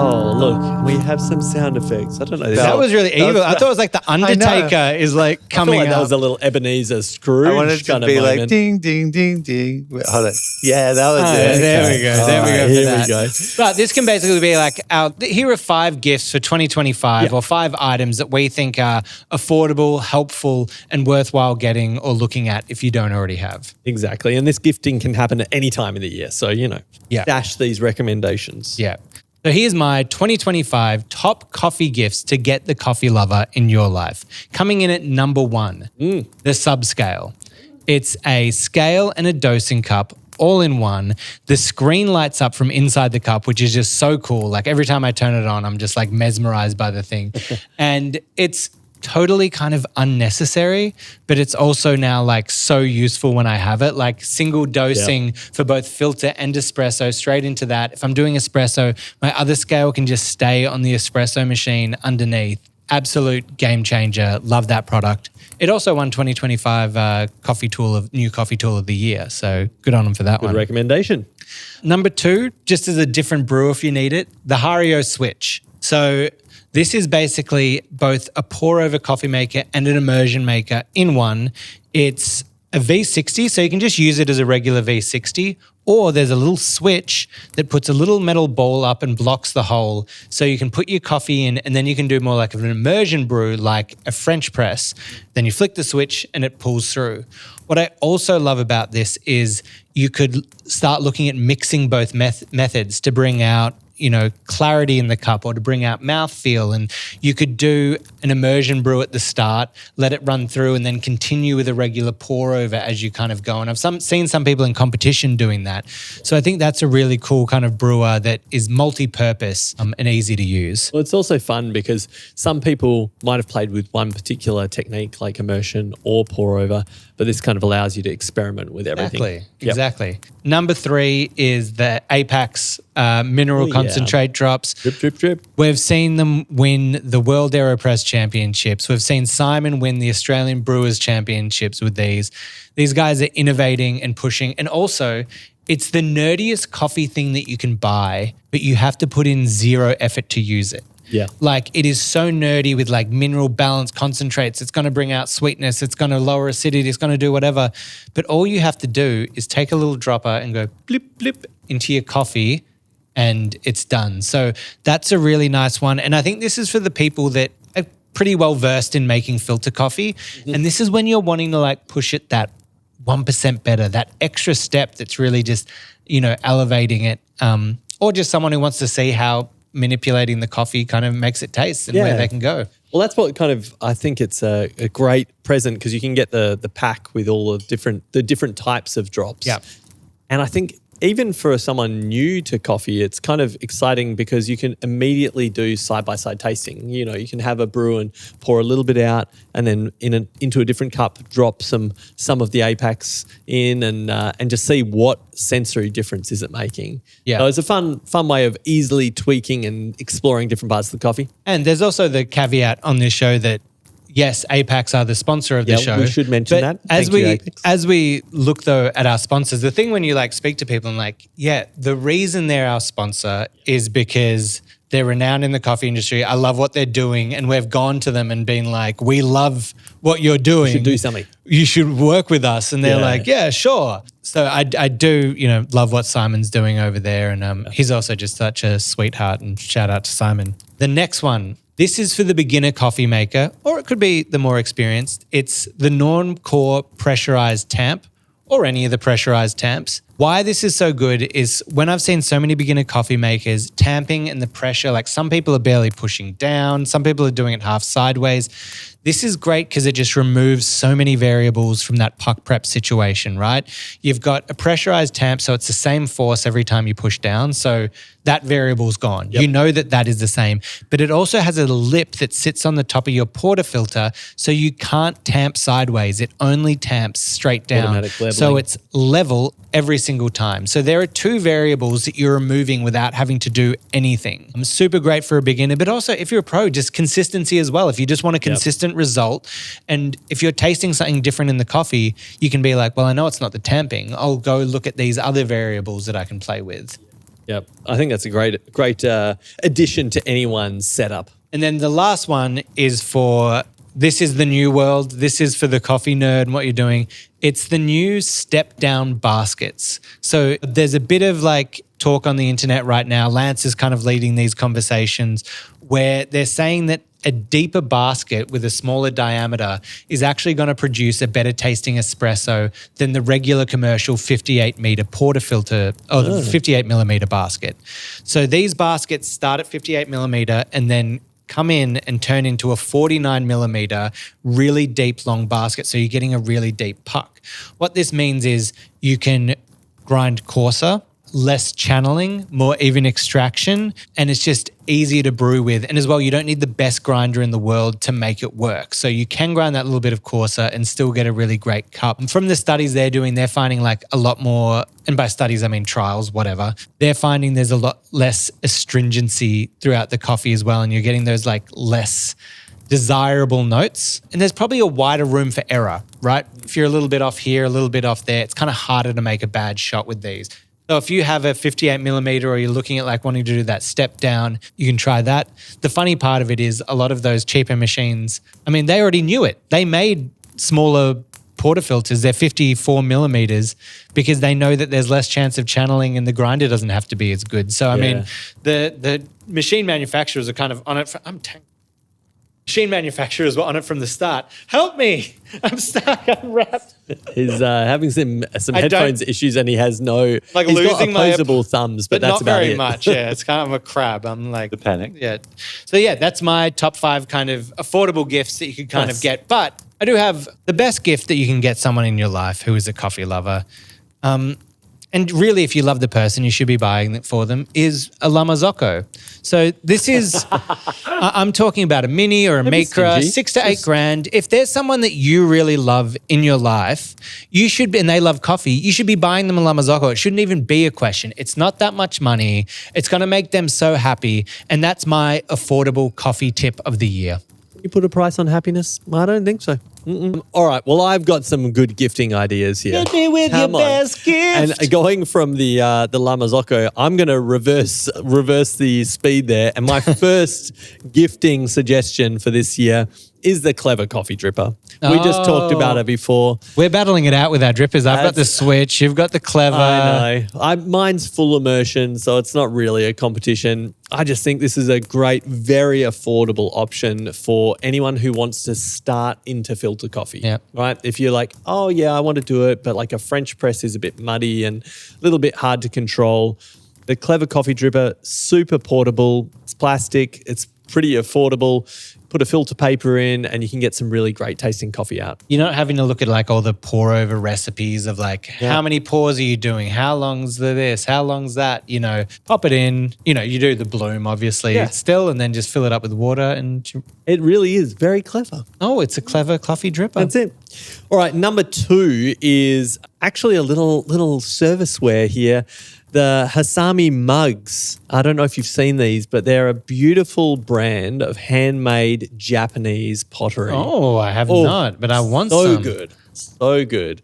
Oh, look, we have some sound effects. I don't know. That was really evil. I thought it was like the Undertaker is like coming I feel like up. that was a little Ebenezer Scrooge I wanted kind to of be moment. like ding, ding, ding, ding. Wait, hold on. Yeah, that was it. There we go. There we go. For Here that. we go. But this can basically be like here are 5 gifts for 2025 or 5 items that we think are affordable, helpful, and worthwhile getting or looking at if you don't already have. Exactly. And this gifting can happen at any time of the year. So, dash these recommendations. Yeah. So here's my 2025 top coffee gifts to get the coffee lover in your life. Coming in at number 1, the Subscale. It's a scale and a dosing cup all in one. The screen lights up from inside the cup, which is just so cool. Like every time I turn it on, I'm just like mesmerized by the thing. And it's totally kind of unnecessary, but it's also now like so useful when I have it, like single dosing for both filter and espresso straight into that. If I'm doing espresso, my other scale can just stay on the espresso machine underneath. Absolute game changer. Love that product. It also won 2025 New Coffee Tool of the Year. So good on them for that one. Good recommendation. Number 2, just as a different brew if you need it, the Hario Switch. So this is basically both a pour-over coffee maker and an immersion maker in one. It's a V60, so you can just use it as a regular V60, or there's a little switch that puts a little metal ball up and blocks the hole, so you can put your coffee in and then you can do more like an immersion brew, like a French press. Then you flick the switch and it pulls through. What I also love about this is you could start looking at mixing both methods to bring out clarity in the cup or to bring out mouthfeel. And you could do an immersion brew at the start, let it run through, and then continue with a regular pour over as you kind of go. And I've seen some people in competition doing that. So I think that's a really cool kind of brewer that is multi-purpose and easy to use. Well, it's also fun because some people might have played with one particular technique like immersion or pour over, but this kind of allows you to experiment with everything. Exactly. Number 3 is the Apex mineral concentrate drops. Drip, drip, drip. We've seen them win the World AeroPress Championships. We've seen Simon win the Australian Brewers Championships with these. These guys are innovating and pushing. And also, it's the nerdiest coffee thing that you can buy, but you have to put in 0 effort to use it. Yeah. Like it is so nerdy with like mineral balance concentrates. It's going to bring out sweetness. It's going to lower acidity. It's going to do whatever. But all you have to do is take a little dropper and go blip, blip into your coffee and it's done. So that's a really nice one. And I think this is for the people that are pretty well versed in making filter coffee. Mm-hmm. And this is when you're wanting to like push it that 1% better, that extra step that's really just, elevating it. Or just someone who wants to see how manipulating the coffee kind of makes it taste and where they can go. Well, that's what kind of, I think it's a great present because you can get the pack with all the different types of drops. Yeah. And I think even for someone new to coffee, it's kind of exciting because you can immediately do side-by-side tasting. You can have a brew and pour a little bit out and then into a different cup, drop some of the Apex in and just see what sensory difference is it making. Yeah. So it's a fun way of easily tweaking and exploring different parts of the coffee. And there's also the caveat on this show that yes, Apex are the sponsor of the show. We should mention that. As we look though at our sponsors, the thing when you like speak to people and like, the reason they're our sponsor is because they're renowned in the coffee industry. I love what they're doing. And we've gone to them and been like, we love what you're doing. You should do something. You should work with us. And they're like, yeah, sure. So I do, love what Simon's doing over there. And he's also just such a sweetheart, and shout out to Simon. The next one. This is for the beginner coffee maker, or it could be the more experienced. It's the Normcore pressurized tamp, or any of the pressurized tamps. Why this is so good is when I've seen so many beginner coffee makers, tamping and the pressure, like some people are barely pushing down, some people are doing it half sideways. This is great because it just removes so many variables from that puck prep situation, right? You've got a pressurized tamp, so it's the same force every time you push down. So that variable's gone. Yep. You know that is the same. But it also has a lip that sits on the top of your portafilter, so you can't tamp sideways. It only tamps straight down. Automatic leveling. So it's level every single time. So there are two variables that you're removing without having to do anything. Super great for a beginner, but also if you're a pro, just consistency as well. If you just want a consistent result, and if you're tasting something different in the coffee, you can be like, well, I know it's not the tamping. I'll go look at these other variables that I can play with. Yep. I think that's a great addition to anyone's setup. And then the last one is for, this is the new world. This is for the coffee nerd and what you're doing. It's the new step down baskets. So there's a bit of like talk on the internet right now. Lance is kind of leading these conversations where they're saying that a deeper basket with a smaller diameter is actually going to produce a better tasting espresso than the regular commercial 58 meter portafilter or the 58 millimeter basket. So these baskets start at 58 millimeter and then come in and turn into a 49 millimeter really deep long basket. So you're getting a really deep puck. What this means is you can grind coarser, less channeling, more even extraction, and it's just easier to brew with. And as well, you don't need the best grinder in the world to make it work. So you can grind that little bit of coarser and still get a really great cup. And from the studies they're doing, they're finding like a lot more, and by studies, I mean trials, whatever. They're finding there's a lot less astringency throughout the coffee as well. And you're getting those like less desirable notes. And there's probably a wider room for error, right? If you're a little bit off here, a little bit off there, it's kind of harder to make a bad shot with these. So if you have a 58 millimeter or you're looking at like wanting to do that step down, you can try that. The funny part of it is a lot of those cheaper machines, I mean, they already knew it. They made smaller portafilters, they're 54 millimeters because they know that there's less chance of channeling and the grinder doesn't have to be as good. So, I mean, the machine manufacturers are kind of on it. Machine manufacturers were on it from the start. Help me. I'm stuck. I'm wrapped. He's having some headphones issues and he has no, like he's losing got opposable thumbs, but that's not about very it. much. Yeah, it's kind of a crab. I'm like The panic. Yeah. So yeah, that's my top 5 kind of affordable gifts that you could kind of get. But I do have the best gift that you can get someone in your life who is a coffee lover. And really, if you love the person, you should be buying it for them, is a La Marzocco. So this is, I'm talking about a mini or a Micra, 6 to 8 grand. If there's someone that you really love in your life, you should be, and they love coffee, you should be buying them a La Marzocco. It shouldn't even be a question. It's not that much money. It's going to make them so happy. And that's my affordable coffee tip of the year. You put a price on happiness? I don't think so. All right. Well, I've got some good gifting ideas here. Hit me with your best gift. And going from the La Marzocco, I'm going to reverse the speed there. And my first gifting suggestion for this year is the Clever Coffee Dripper. We just talked about it before. We're battling it out with our drippers. I've got the Switch. You've got the Clever. I know. Mine's full immersion, so it's not really a competition. I just think this is a great, very affordable option for anyone who wants to start into filter coffee. Yep. Right? If you're like, oh yeah, I want to do it, but like a French press is a bit muddy and a little bit hard to control. The Clever Coffee Dripper, super portable. It's plastic. It's pretty affordable. Put a filter paper in and you can get some really great tasting coffee out. You're not having to look at like all the pour over recipes of like, how many pours are you doing? How long's this? How long's that? You know, pop it in, you know, you do the bloom obviously still, and then just fill it up with water and... It really is very clever. Oh, it's a Clever coffee dripper. That's it. All right, number 2 is actually a little serviceware here. The Hasami mugs. I don't know if you've seen these, but they're a beautiful brand of handmade Japanese pottery. Oh, I have not, but I want some. So good.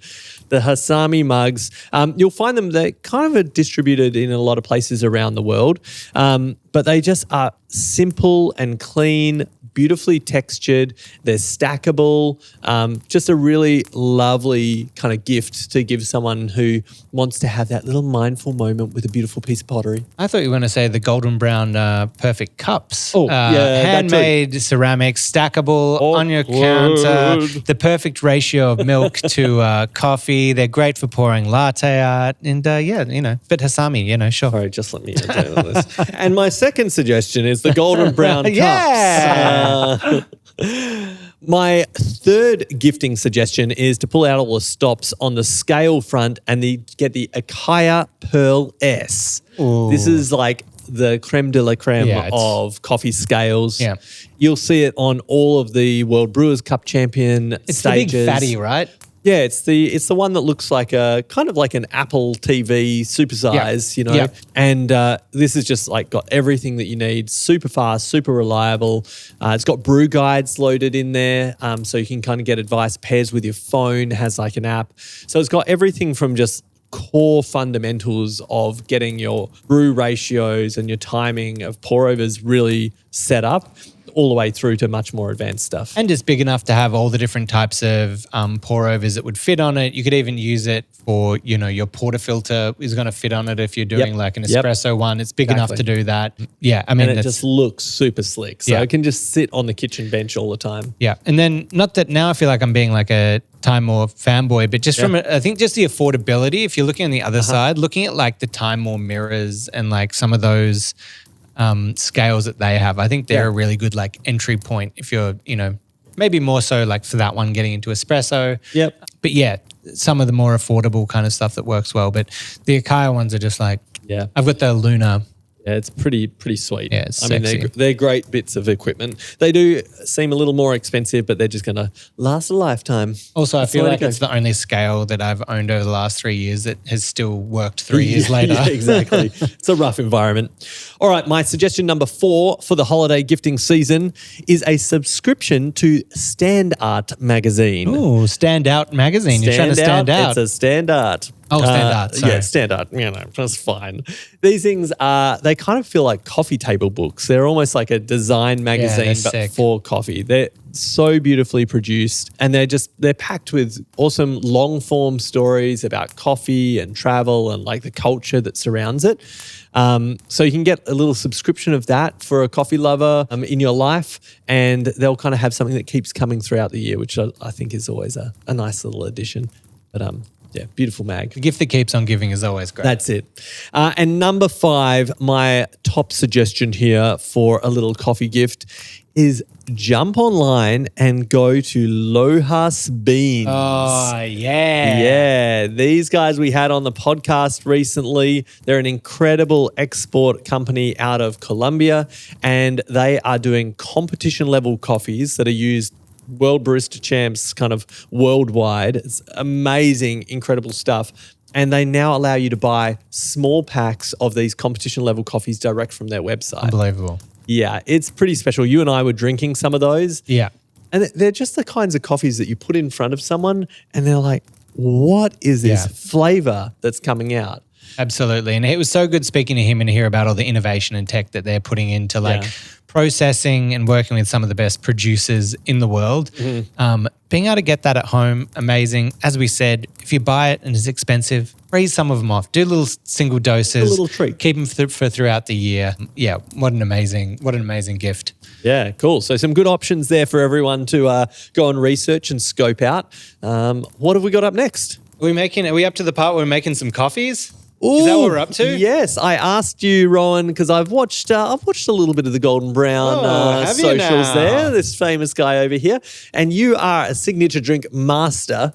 The Hasami mugs. You'll find them, they're kind of distributed in a lot of places around the world, but they just are simple and clean, beautifully textured. They're stackable. Just a really lovely kind of gift to give someone who wants to have that little mindful moment with a beautiful piece of pottery. I thought you were going to say the golden brown perfect cups. Oh, yeah, that handmade ceramics, stackable on your counter. The perfect ratio of milk to coffee. They're great for pouring latte art. And fit Hasami, sure. Sorry, just let me down on this. And my second suggestion is the golden brown cups. Yeah. My third gifting suggestion is to pull out all the stops on the scale front and get the Akaya Pearl S. Ooh. This is like the creme de la creme of coffee scales. Yeah. You'll see it on all of the World Brewers Cup champion It's stages. the big fatty, right? Yeah, it's the one that looks like a kind of like an Apple TV supersize, Yeah. And this is just like got everything that you need, super fast, super reliable. It's got brew guides loaded in there, so you can kind of get advice. Pairs with your phone, has like an app, so it's got everything from just core fundamentals of getting your brew ratios and your timing of pour overs really set up, all the way through to much more advanced stuff. And just big enough to have all the different types of pour overs that would fit on it. You could even use it for, your portafilter is going to fit on it if you're doing like an espresso one. It's big enough to do that. Yeah, I mean, and it just looks super slick. So it can just sit on the kitchen bench all the time. Yeah, and then not that now I feel like I'm being like a Time More fanboy, but just from I think just the affordability. If you're looking on the other side, looking at like the Time More mirrors and like some of those scales that they have, I think they're a really good like entry point if you're, maybe more so like for that one getting into espresso. Yep. But yeah, some of the more affordable kind of stuff that works well. But the Akaya ones are just like, I've got the Luna. Yeah, it's pretty sweet. Yeah, it's I mean, sexy. they're great bits of equipment. They do seem a little more expensive, but they're just going to last a lifetime. Also, I That's feel the way like to go. it's the only scale that I've owned over the last 3 years that has still worked 3 years later. Yeah, exactly. It's a rough environment. All right, my suggestion number 4 for the holiday gifting season is a subscription to Stand Art magazine. Ooh, Stand Out magazine. You're trying to stand out. It's a Stand Art. Oh, Stand Art, sorry. Yeah, Stand Art. That's fine. These things they kind of feel like coffee table books. They're almost like a design magazine, they're but sick. for coffee. They're so beautifully produced, and they're packed with awesome long form stories about coffee and travel and like the culture that surrounds it. So you can get a little subscription of that for a coffee lover in your life, and they'll kind of have something that keeps coming throughout the year, which I think is always a nice little addition. But yeah, beautiful mag. The gift that keeps on giving is always great. That's it. And number 5, my top suggestion here for a little coffee gift is jump online and go to Lohas Beans. Oh, yeah. Yeah, these guys we had on the podcast recently. They're an incredible export company out of Colombia, and they are doing competition level coffees that are used World Barista Champs kind of worldwide. It's amazing, incredible stuff. And they now allow you to buy small packs of these competition level coffees direct from their website. Unbelievable. Yeah, it's pretty special. You and I were drinking some of those. Yeah. And they're just the kinds of coffees that you put in front of someone and they're like, what is this flavor that's coming out? Absolutely. And it was so good speaking to him and hear about all the innovation and tech that they're putting into like processing and working with some of the best producers in the world. Being able to get that at home, amazing. As we said, if you buy it and it's expensive, freeze some of them off. Do little single doses. A little treat. Keep them for throughout the year. Yeah, what an amazing gift. Yeah, cool. So some good options there for everyone to go and research and scope out. What have we got up next? Are we up to the part where we're making some coffees? Is that what we're up to? Yes, I asked you, Rohan, because I've watched a little bit of the Golden Brown have you socials now? there. This famous guy over here, and you are a signature drink master.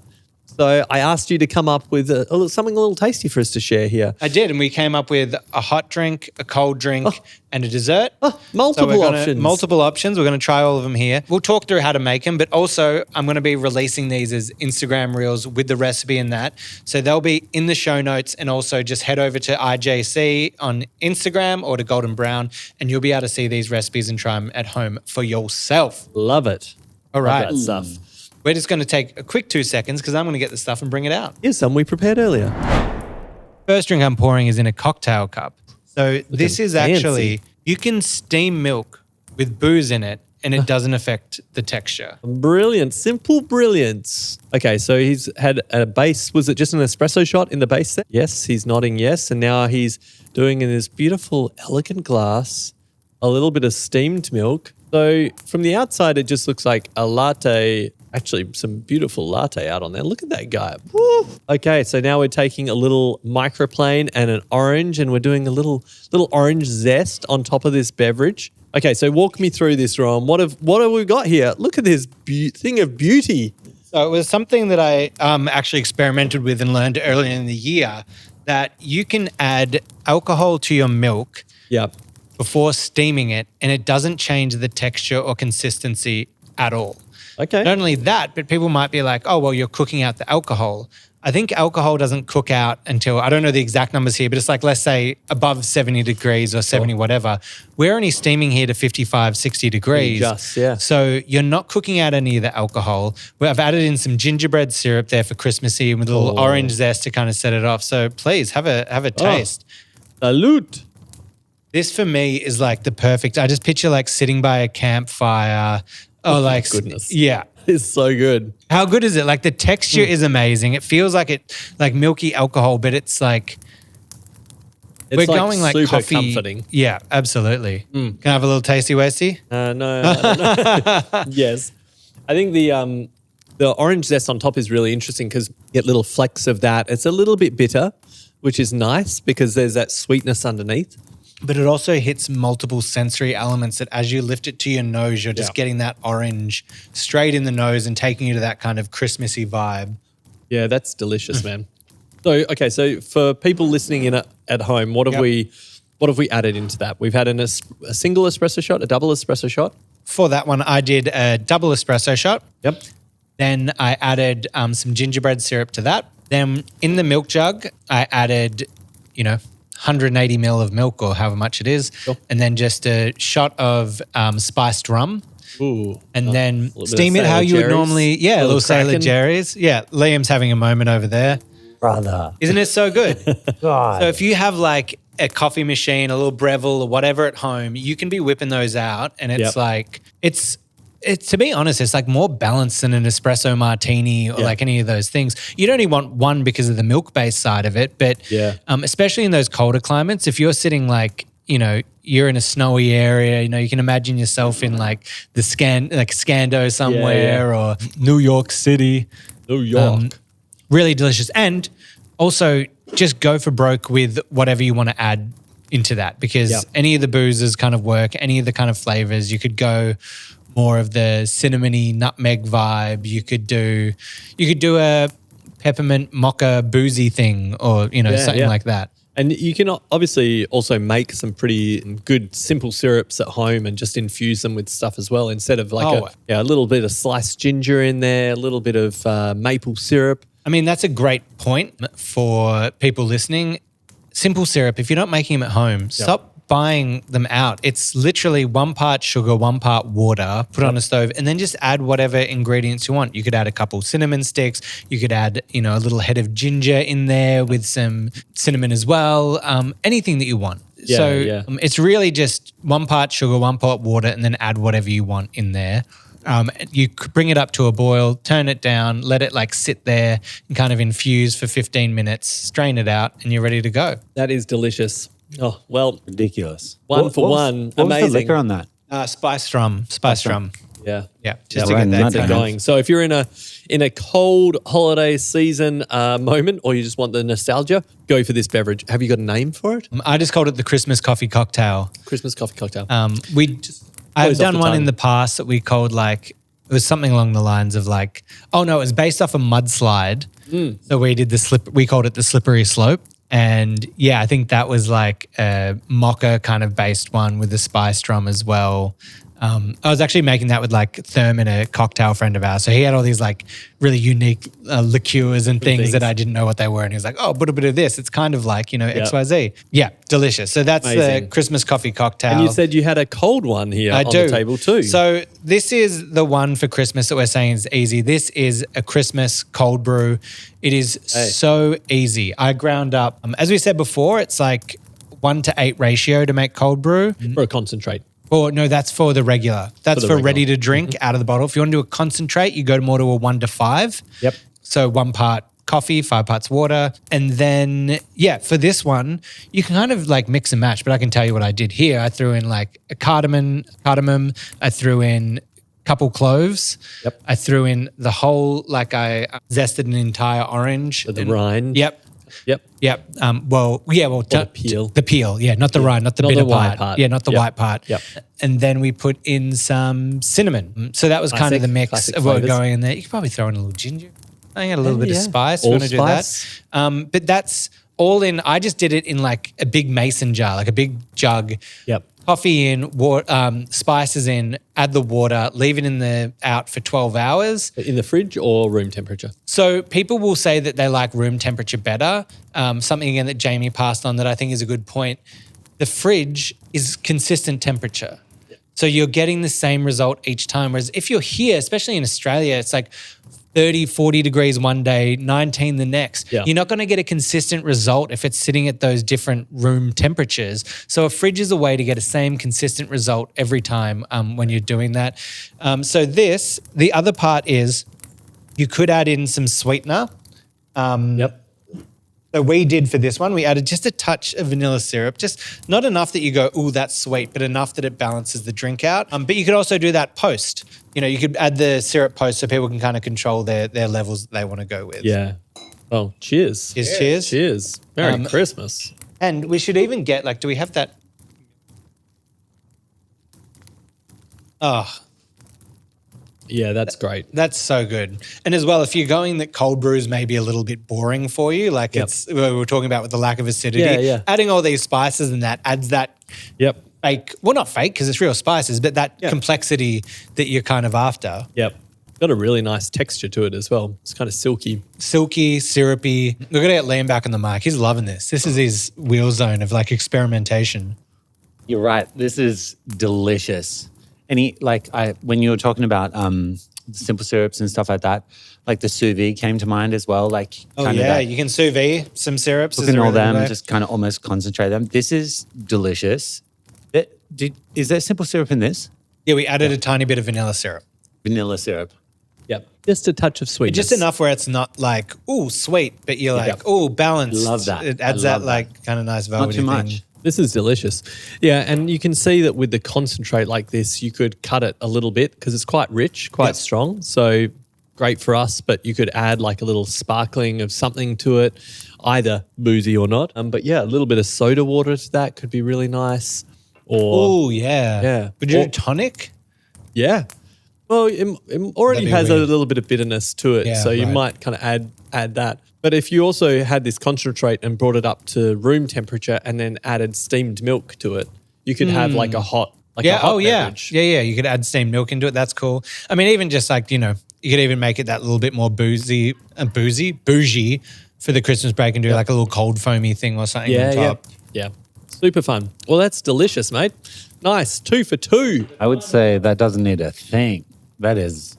So I asked you to come up with something a little tasty for us to share here. I did, and we came up with a hot drink, a cold drink, and a dessert. Multiple options. Multiple options. We're going to try all of them here. We'll talk through how to make them, but also I'm going to be releasing these as Instagram reels with the recipe and that. So they'll be in the show notes, and also just head over to IJC on Instagram or to Golden Brown, and you'll be able to see these recipes and try them at home for yourself. Love it. All right. Love that stuff. We're just going to take a quick 2 seconds because I'm going to get the stuff and bring it out. Here's some we prepared earlier. First drink I'm pouring is in a cocktail cup. So this is fancy. actually, you can steam milk with booze in it and it doesn't affect the texture. Brilliant. Simple brilliance. Okay, so he's had a base. Was it just an espresso shot in the base there? Yes, he's nodding yes. And now he's doing in this beautiful, elegant glass a little bit of steamed milk. So from the outside, it just looks like a latte. Actually, some beautiful latte out on there. Look at that guy. Woo. Okay, so now we're taking a little microplane and an orange, and we're doing a little orange zest on top of this beverage. Okay, so walk me through this, Ron. What have we got here? Look at this thing of beauty. So it was something that I actually experimented with and learned earlier in the year, that you can add alcohol to your milk Yep. before steaming it, and it doesn't change the texture or consistency at all. Okay. Not only that, but people might be like, oh, well, you're cooking out the alcohol. I think alcohol doesn't cook out until, I don't know the exact numbers here, but it's like, let's say above 70 degrees or 70 whatever. We're only steaming here to 55, 60 degrees. Just, yeah. So you're not cooking out any of the alcohol. I've added in some gingerbread syrup there for Christmassy with a little orange zest to kind of set it off. So please have a taste. Salute. This for me is like the perfect, I just picture like sitting by a campfire. Oh, like, goodness. Yeah. It's so good. How good is it? Like the texture is amazing. It feels like milky alcohol, but it's like, we're like going like super coffee. comforting. Yeah, absolutely. Can I have a little tasty wasty? No. Yes. I think the orange zest on top is really interesting because you get little flecks of that. It's a little bit bitter, which is nice because there's that sweetness underneath. But it also hits multiple sensory elements that as you lift it to your nose, you're just getting that orange straight in the nose and taking you to that kind of Christmassy vibe. Yeah, that's delicious, man. So, okay, so for people listening in at home, what have we added into that? We've had a single espresso shot, a double espresso shot. For that one, I did a double espresso shot. Yep. Then I added some gingerbread syrup to that. Then in the milk jug, I added, 180 ml of milk or however much it is. Sure. And then just a shot of spiced rum. Ooh. And then steam it how you would normally, a little Sailor Jerry's. Yeah, Liam's having a moment over there. Brother. Isn't it so good? God. So if you have like a coffee machine, a little Breville or whatever at home, you can be whipping those out, and it's like it's to be honest, it's like more balanced than an espresso martini or like any of those things. You'd only want one because of the milk-based side of it, but especially in those colder climates, if you're sitting like, you're in a snowy area, you can imagine yourself in like the Scando somewhere or New York City. New York. Really delicious. And also just go for broke with whatever you want to add into that, because any of the boozes kind of work, any of the kind of flavors. You could go more of the cinnamony nutmeg vibe. You could do a peppermint mocha boozy thing or, something like that. And you can obviously also make some pretty good simple syrups at home and just infuse them with stuff as well, instead of like a little bit of sliced ginger in there, a little bit of maple syrup. I mean, that's a great point for people listening. Simple syrup, if you're not making them at home, stop buying them out. It's literally 1 part sugar, 1 part water, put on a stove, and then just add whatever ingredients you want. You could add a couple cinnamon sticks. You could add, a little head of ginger in there with some cinnamon as well. Anything that you want. It's really just 1 part sugar, 1 part water, and then add whatever you want in there. You bring it up to a boil, turn it down, let it like sit there and kind of infuse for 15 minutes, strain it out, and you're ready to go. That is delicious. Oh, well, Ridiculous. One for one. What Amazing. was the liquor on that? Spiced rum. Spiced rum. Yeah. Yeah. Just to we're get that nutting kind of Going. So if you're in a cold holiday season moment, or you just want the nostalgia, go for this beverage. Have you got a name for it? I just called it the Christmas coffee cocktail. Christmas coffee cocktail. I've done one in the past that we called like, it was something along the lines of like, it was based off a mudslide. So we did we called it the slippery slope. And I think that was like a mocha kind of based one with the spiced rum as well. I was actually making that with like Thurman, a cocktail friend of ours. So he had all these like really unique liqueurs and things that I didn't know what they were. And he was like, put a bit of this. It's kind of like, XYZ. Yeah, delicious. So that's the Christmas coffee cocktail. And you said you had a cold one here on the table too. So this is the one for Christmas that we're saying is easy. This is a Christmas cold brew. It is so easy. I ground up, as we said before, it's like 1 to 8 ratio to make cold brew. For a concentrate. Or no, that's for the regular. That's the for regular. ready to drink out of the bottle. If you want to do a concentrate, you go more to a 1 to 5. Yep. So 1 part coffee, 5 parts water. And then, for this one, you can kind of like mix and match, but I can tell you what I did here. I threw in like a cardamom. I threw in a couple cloves. Yep. I threw in the whole, like I zested an entire orange. The rind. Yep. Yep. Yep. The peel. The peel. Yeah, not the rind, not the Not bitter the white part. Yeah, not the Yep. white part. Yep. And then we put in some cinnamon. So that was kind of Classic- the mix classic of what flavours. going in there. You could probably throw in a little ginger. I got a little bit of spice. You want to do Allspice. that? But that's all in. I just did it in like a big mason jar, like a big jug. Yep. Coffee in, water, spices in, add the water, leave it out for 12 hours. In the fridge or room temperature? So people will say that they like room temperature better. Something again that Jamie passed on that I think is a good point. The fridge is consistent temperature. So you're getting the same result each time. Whereas if you're here, especially in Australia, it's like 30, 40 degrees one day, 19 the next. Yeah. You're not going to get a consistent result if it's sitting at those different room temperatures. So a fridge is a way to get a same consistent result every time when you're doing that. The other part is you could add in some sweetener. Yep. So we did for this one, we added just a touch of vanilla syrup, just not enough that you go, ooh, that's sweet, but enough that it balances the drink out. But you could also do that post. You could add the syrup post so people can kind of control their levels that they want to go with. Yeah. Oh, cheers. Cheers. Cheers. Merry Christmas. And we should even get, do we have that? Oh, Yeah, that's great. that's so good. And as well, if you're going that cold brews may be a little bit boring for you, like it's we were talking about with the lack of acidity, Yeah. adding all these spices and that adds that Yep. fake, well, not fake because it's real spices, but that complexity that you're kind of after. Yep. Got a really nice texture to it as well. It's kind of silky. Silky, syrupy. We're going to get Liam back on the mic. He's loving this. This is his wheel zone of like experimentation. You're right. This is delicious. When you were talking about simple syrups and stuff like that, like the sous vide came to mind as well. You can sous vide some syrups. Cooking all them, just kind of almost concentrate them. This is delicious. Is there simple syrup in this? Yeah, we added a tiny bit of vanilla syrup. Vanilla syrup. Yep. Just a touch of sweetness. Just enough where it's not like, ooh, sweet, but you're like, ooh, balanced. Love that. It adds I that love like kind of nice velvety Not too thing. much. This is delicious. Yeah, and you can see that with the concentrate like this, you could cut it a little bit because it's quite rich, quite strong. So great for us, but you could add like a little sparkling of something to it, either boozy or not. But yeah, a little bit of soda water to that could be really nice. Or Oh, yeah. Yeah. Would you Or- do tonic? yeah. Well, it already That'd be has weird. a little bit of bitterness to it, Yeah, so you right. might kind of add that. But if you also had this concentrate and brought it up to room temperature and then added steamed milk to it, you could have like a hot beverage. Yeah. You could add steamed milk into it. That's cool. I mean, even just like, you could even make it that little bit more bougie for the Christmas break and do like a little cold foamy thing or something on top. Yeah. Super fun. Well, that's delicious, mate. Nice. 2 for 2. I would say that doesn't need a thing. That is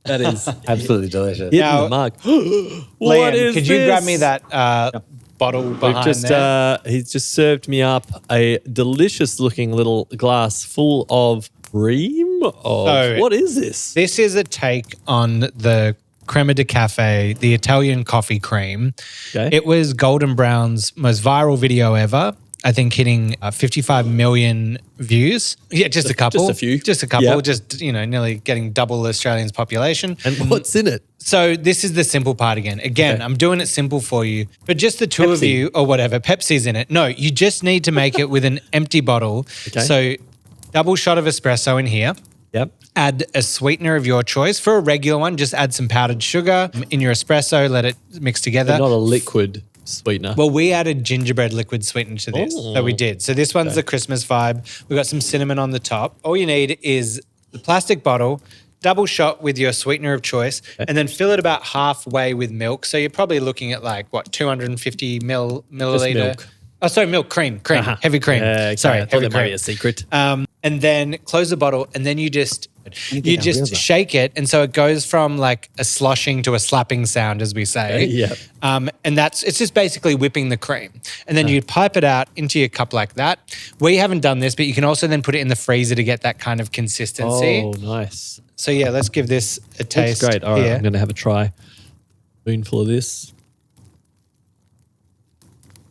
That is absolutely delicious. hitting Now- the mark. What Liam, is could you this? grab me that bottle behind there? He's just served me up a delicious looking little glass full of cream. What is this? This is a take on the crema de café, the Italian coffee cream. Okay. It was Golden Brown's most viral video ever. I think hitting 55 million views. Yeah, just a couple. just a few. Just a couple. Yep. Just, nearly getting double Australians' population. And what's in it? So this is the simple part again. Okay. I'm doing it simple for you. But just the two of Pepsi. you or whatever, Pepsi's in it. No, you just need to make it with an empty bottle. Okay. So double shot of espresso in here. Yep. Add a sweetener of your choice. For a regular one, just add some powdered sugar in your espresso, let it mix together. But not a liquid sweetener. Well, we added gingerbread liquid sweetener to this. Oh. So we did. So this one's the Christmas vibe. We've got some cinnamon on the top. All you need is the plastic bottle, double shot with your sweetener of choice, and then fill it about halfway with milk. So you're probably looking at 250 milliliter. milk. Oh, sorry, milk, cream, heavy cream. Yeah, okay. Sorry, I thought heavy that might be cream. a secret. And then close the bottle, and then you just You just shake it, and so it goes from like a sloshing to a slapping sound, as we say. Yeah. And it's just basically whipping the cream. And then you pipe it out into your cup like that. We haven't done this, but you can also then put it in the freezer to get that kind of consistency. Oh, nice. So yeah, let's give this a taste. That's great. All right, here. I'm going to have a try. Spoonful of this.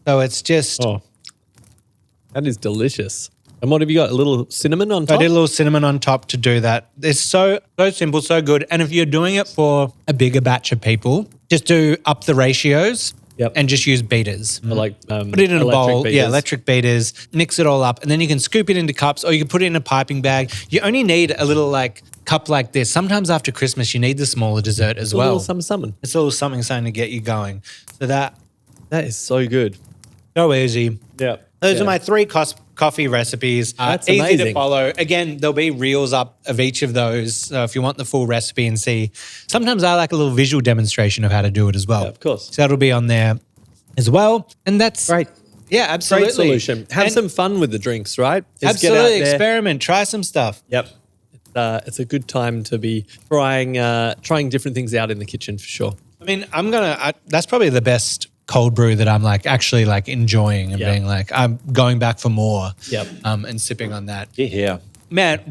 So it's just... Oh, that is delicious. And what have you got? A little cinnamon on I top? did a little cinnamon on top to do that. It's so simple, so good. And if you're doing it for a bigger batch of people, just do up the ratios and just use beaters. I like put it in a bowl. beaters. Yeah, electric beaters. Mix it all up. And then you can scoop it into cups or you can put it in a piping bag. You only need a little like cup like this. Sometimes after Christmas, you need the smaller dessert as well. A little something. It's a little something to get you going. So that is so good. so easy. Yeah. Those are my 3 coffee recipes. That's easy amazing. to follow. Again, there'll be reels up of each of those. So if you want the full recipe and see, sometimes I like a little visual demonstration of how to do it as well. Yeah, of course. So that'll be on there as well. And that's Great. Yeah, absolutely. Great solution. Have And some fun with the drinks, right? Just get out absolutely. there. Experiment. Try some stuff. Yep. It's a good time to be trying different things out in the kitchen for sure. I mean, that's probably the best cold brew that I'm like actually like enjoying and being like, I'm going back for more. Yep. And sipping on that. Yeah. Man,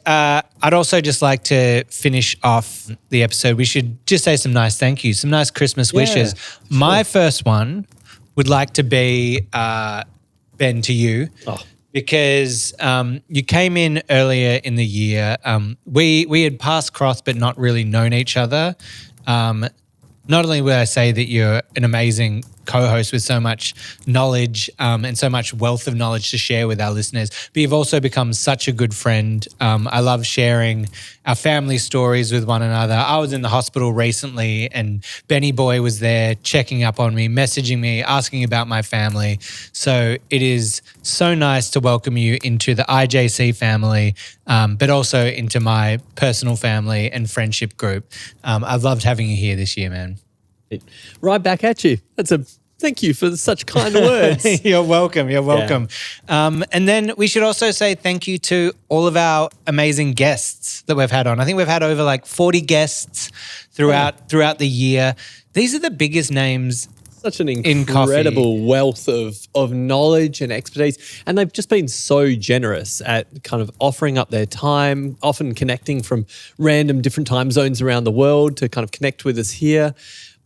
I'd also just like to finish off the episode. We should just say some nice thank yous, some nice Christmas wishes. My first one would like to be, Ben, to you. Oh. Because you came in earlier in the year. We had passed cross but not really known each other. Not only would I say that you're an amazing co-host with so much knowledge and so much wealth of knowledge to share with our listeners, but you've also become such a good friend. I love sharing our family stories with one another. I was in the hospital recently and Benny Boy was there checking up on me, messaging me, asking about my family. So it is so nice to welcome you into the IJC family, but also into my personal family and friendship group. I've loved having you here this year, man. Right back at you. Thank you for such kind words. You're welcome. You're welcome. And then we should also say thank you to all of our amazing guests that we've had on. I think we've had over like 40 guests throughout the year. These are the biggest names. Such an incredible wealth of knowledge and expertise. And they've just been so generous at kind of offering up their time, often connecting from random different time zones around the world to kind of connect with us here.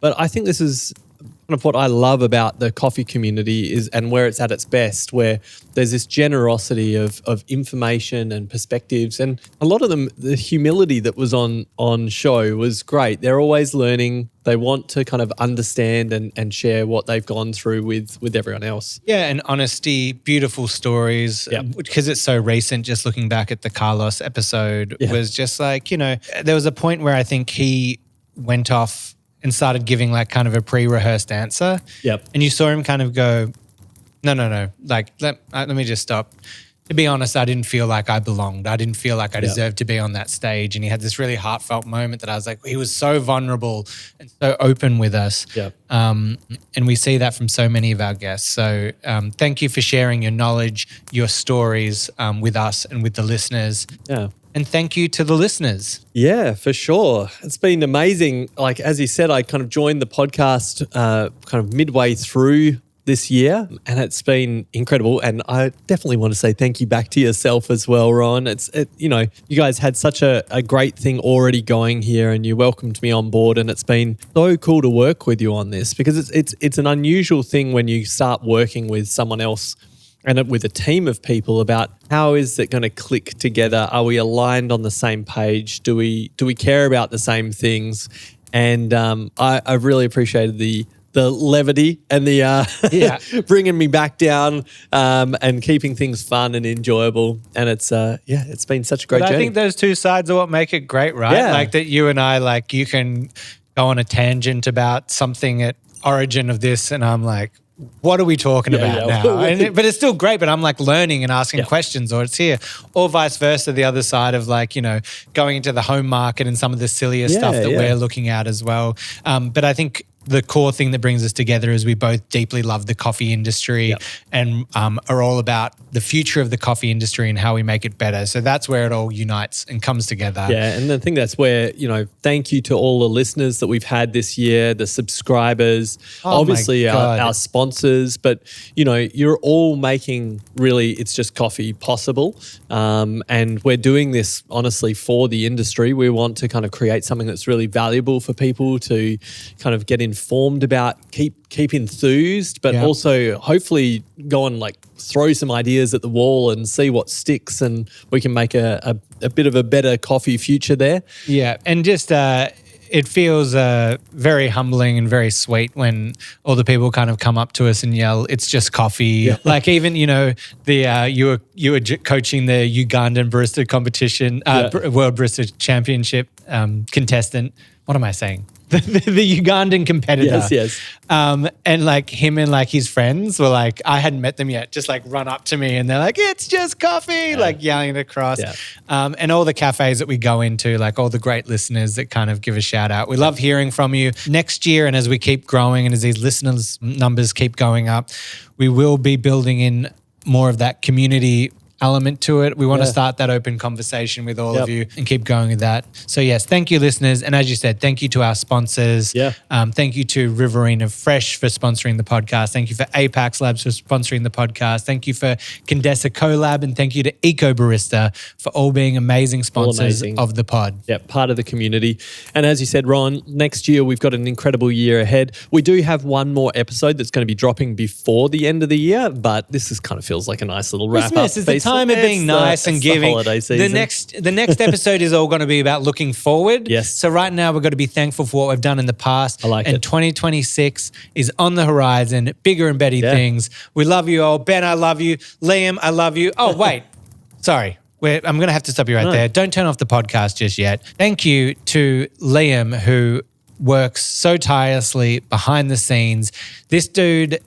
But I think this is kind of what I love about the coffee community is, and where it's at its best, where there's this generosity of information and perspectives. And a lot of them, the humility that was on show was great. They're always learning. They want to kind of understand and share what they've gone through with everyone else. Yeah, and honesty, beautiful stories. Because it's so recent, just looking back at the Carlos episode was just like, there was a point where I think he went off and started giving like kind of a pre-rehearsed answer. Yep. And you saw him kind of go, no. Like, let me just stop. To be honest, I didn't feel like I belonged. I didn't feel like I deserved to be on that stage. And he had this really heartfelt moment that I was like, he was so vulnerable and so open with us. Yep. And we see that from so many of our guests. So thank you for sharing your knowledge, your stories with us and with the listeners. Yeah. And thank you to the listeners. Yeah, for sure. It's been amazing. Like, as you said, I kind of joined the podcast kind of midway through this year and it's been incredible. And I definitely want to say thank you back to yourself as well, Ron. You guys had such a great thing already going here and you welcomed me on board and it's been so cool to work with you on this because it's an unusual thing when you start working with someone else and with a team of people about how is it going to click together? Are we aligned on the same page? Do we care about the same things? And I've really appreciated the levity and the bringing me back down and keeping things fun and enjoyable. And it's been such a great journey. I think those two sides are what make it great, right? Yeah. Like that you and I, like you can go on a tangent about something at origin of this and I'm like, what are we talking about now? But it's still great, but I'm like learning and asking questions or it's here. Or vice versa, the other side of like, going into the home market and some of the sillier stuff that we're looking at as well. But I think the core thing that brings us together is we both deeply love the coffee industry and are all about the future of the coffee industry and how we make it better. So that's where it all unites and comes together. Yeah, and I think that's where, thank you to all the listeners that we've had this year, the subscribers, obviously our sponsors, but, you're all making really It's Just Coffee possible. And we're doing this, honestly, for the industry. We want to kind of create something that's really valuable for people to kind of get informed about, keep enthused, but also hopefully go and throw some ideas at the wall and see what sticks, and we can make a bit of a better coffee future there. Yeah, and just it feels very humbling and very sweet when all the people kind of come up to us and yell, "It's just coffee." Yeah. Like even you were coaching the Ugandan barista competition, World Barista Championship contestant. What am I saying? The Ugandan competitor. Yes. And him and his friends were I hadn't met them yet, just run up to me and they're like, "It's just coffee," yelling it across. Yeah. And all the cafes that we go into, all the great listeners that kind of give a shout out. We love hearing from you. Next year, and as we keep growing and as these listeners' numbers keep going up, we will be building in more of that community element to it. We want to start that open conversation with all of you and keep going with that. So yes, thank you listeners. And as you said, thank you to our sponsors. Yeah. Thank you to Riverina Fresh for sponsoring the podcast. Thank you for Apex Labs for sponsoring the podcast. Thank you for Condesa Collab, and thank you to Eco Barista for all being amazing sponsors of the pod. Yeah, part of the community. And as you said, Ron, next year we've got an incredible year ahead. We do have one more episode that's going to be dropping before the end of the year, but this kind of feels like a nice little wrap up. Is the time of being nice and giving. The holiday season. The next episode is all going to be about looking forward. Yes. So right now we've got to be thankful for what we've done in the past. I like and it. 2026 is on the horizon. Bigger and better things. We love you all. Ben, I love you. Liam, I love you. Oh wait, sorry. I'm going to have to stop you right there. Don't turn off the podcast just yet. Thank you to Liam, who works so tirelessly behind the scenes. This dude,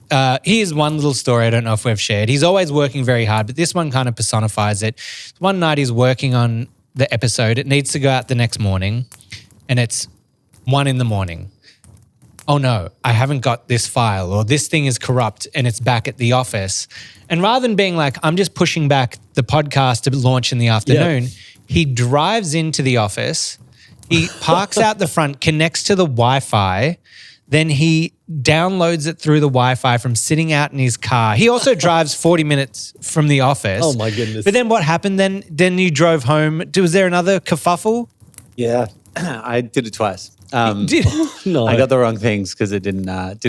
here's one little story I don't know if we've shared. He's always working very hard, but this one kind of personifies it. One night he's working on the episode. It needs to go out the next morning, and it's 1 a.m. Oh no, I haven't got this file, or this thing is corrupt and it's back at the office. And rather than being I'm just pushing back the podcast to launch in the afternoon, he drives into the office. He parks out the front, connects to the Wi-Fi, then he downloads it through the Wi-Fi from sitting out in his car. He also drives 40 minutes from the office. Oh my goodness. But then what happened then? Then you drove home. Was there another kerfuffle? Yeah, I did it twice. No. I got the wrong things because it didn't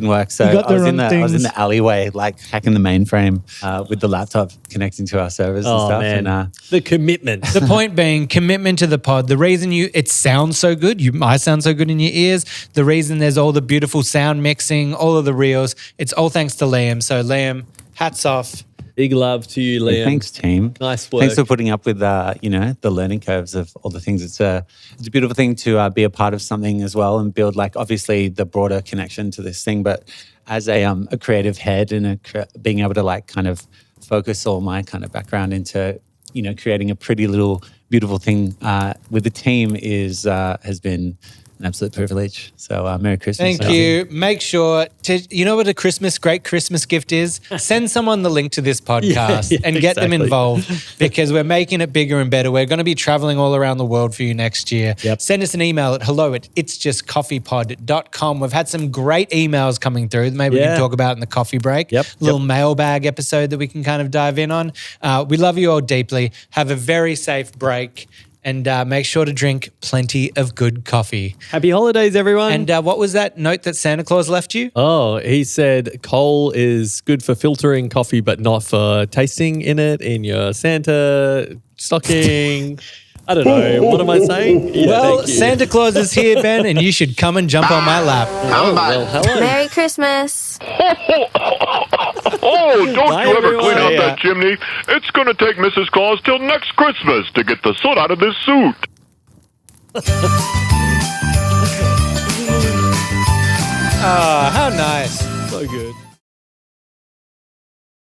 work. So got the I was wrong I was in things. the alleyway, hacking the mainframe with the laptop connecting to our servers and stuff. Man. And the commitment. The point being commitment to the pod. The reason it sounds so good, I sound so good in your ears. The reason there's all the beautiful sound mixing, all of the reels, it's all thanks to Liam. So Liam, hats off. Big love to you, Liam. Thanks, team. Nice work. Thanks for putting up with the learning curves of all the things. It's a beautiful thing to be a part of something as well and build obviously the broader connection to this thing. But as a creative head and being able to kind of focus all my kind of background into creating a pretty little beautiful thing with the team has been an absolute privilege. So Merry Christmas. Thank you. Make sure you know what a great Christmas gift is? Send someone the link to this podcast and get them involved, because we're making it bigger and better. We're going to be traveling all around the world for you next year. Yep. Send us an email at hello@itsjustcoffeepod.com. We've had some great emails coming through. Maybe we can talk about in the coffee break. Little mailbag episode that we can kind of dive in on. We love you all deeply. Have a very safe break. And make sure to drink plenty of good coffee. Happy holidays, everyone. And what was that note that Santa Claus left you? Oh, he said coal is good for filtering coffee, but not for tasting in it in your Santa stocking. I don't know. What am I saying? Yeah, well, Santa Claus is here, Ben, and you should come and jump on my lap. Oh, well, hello. Merry Christmas. Oh, don't Bye, you ever everyone. clean out Yeah. that chimney. It's going to take Mrs. Claus till next Christmas to get the soot out of this suit. Oh, how nice. So good.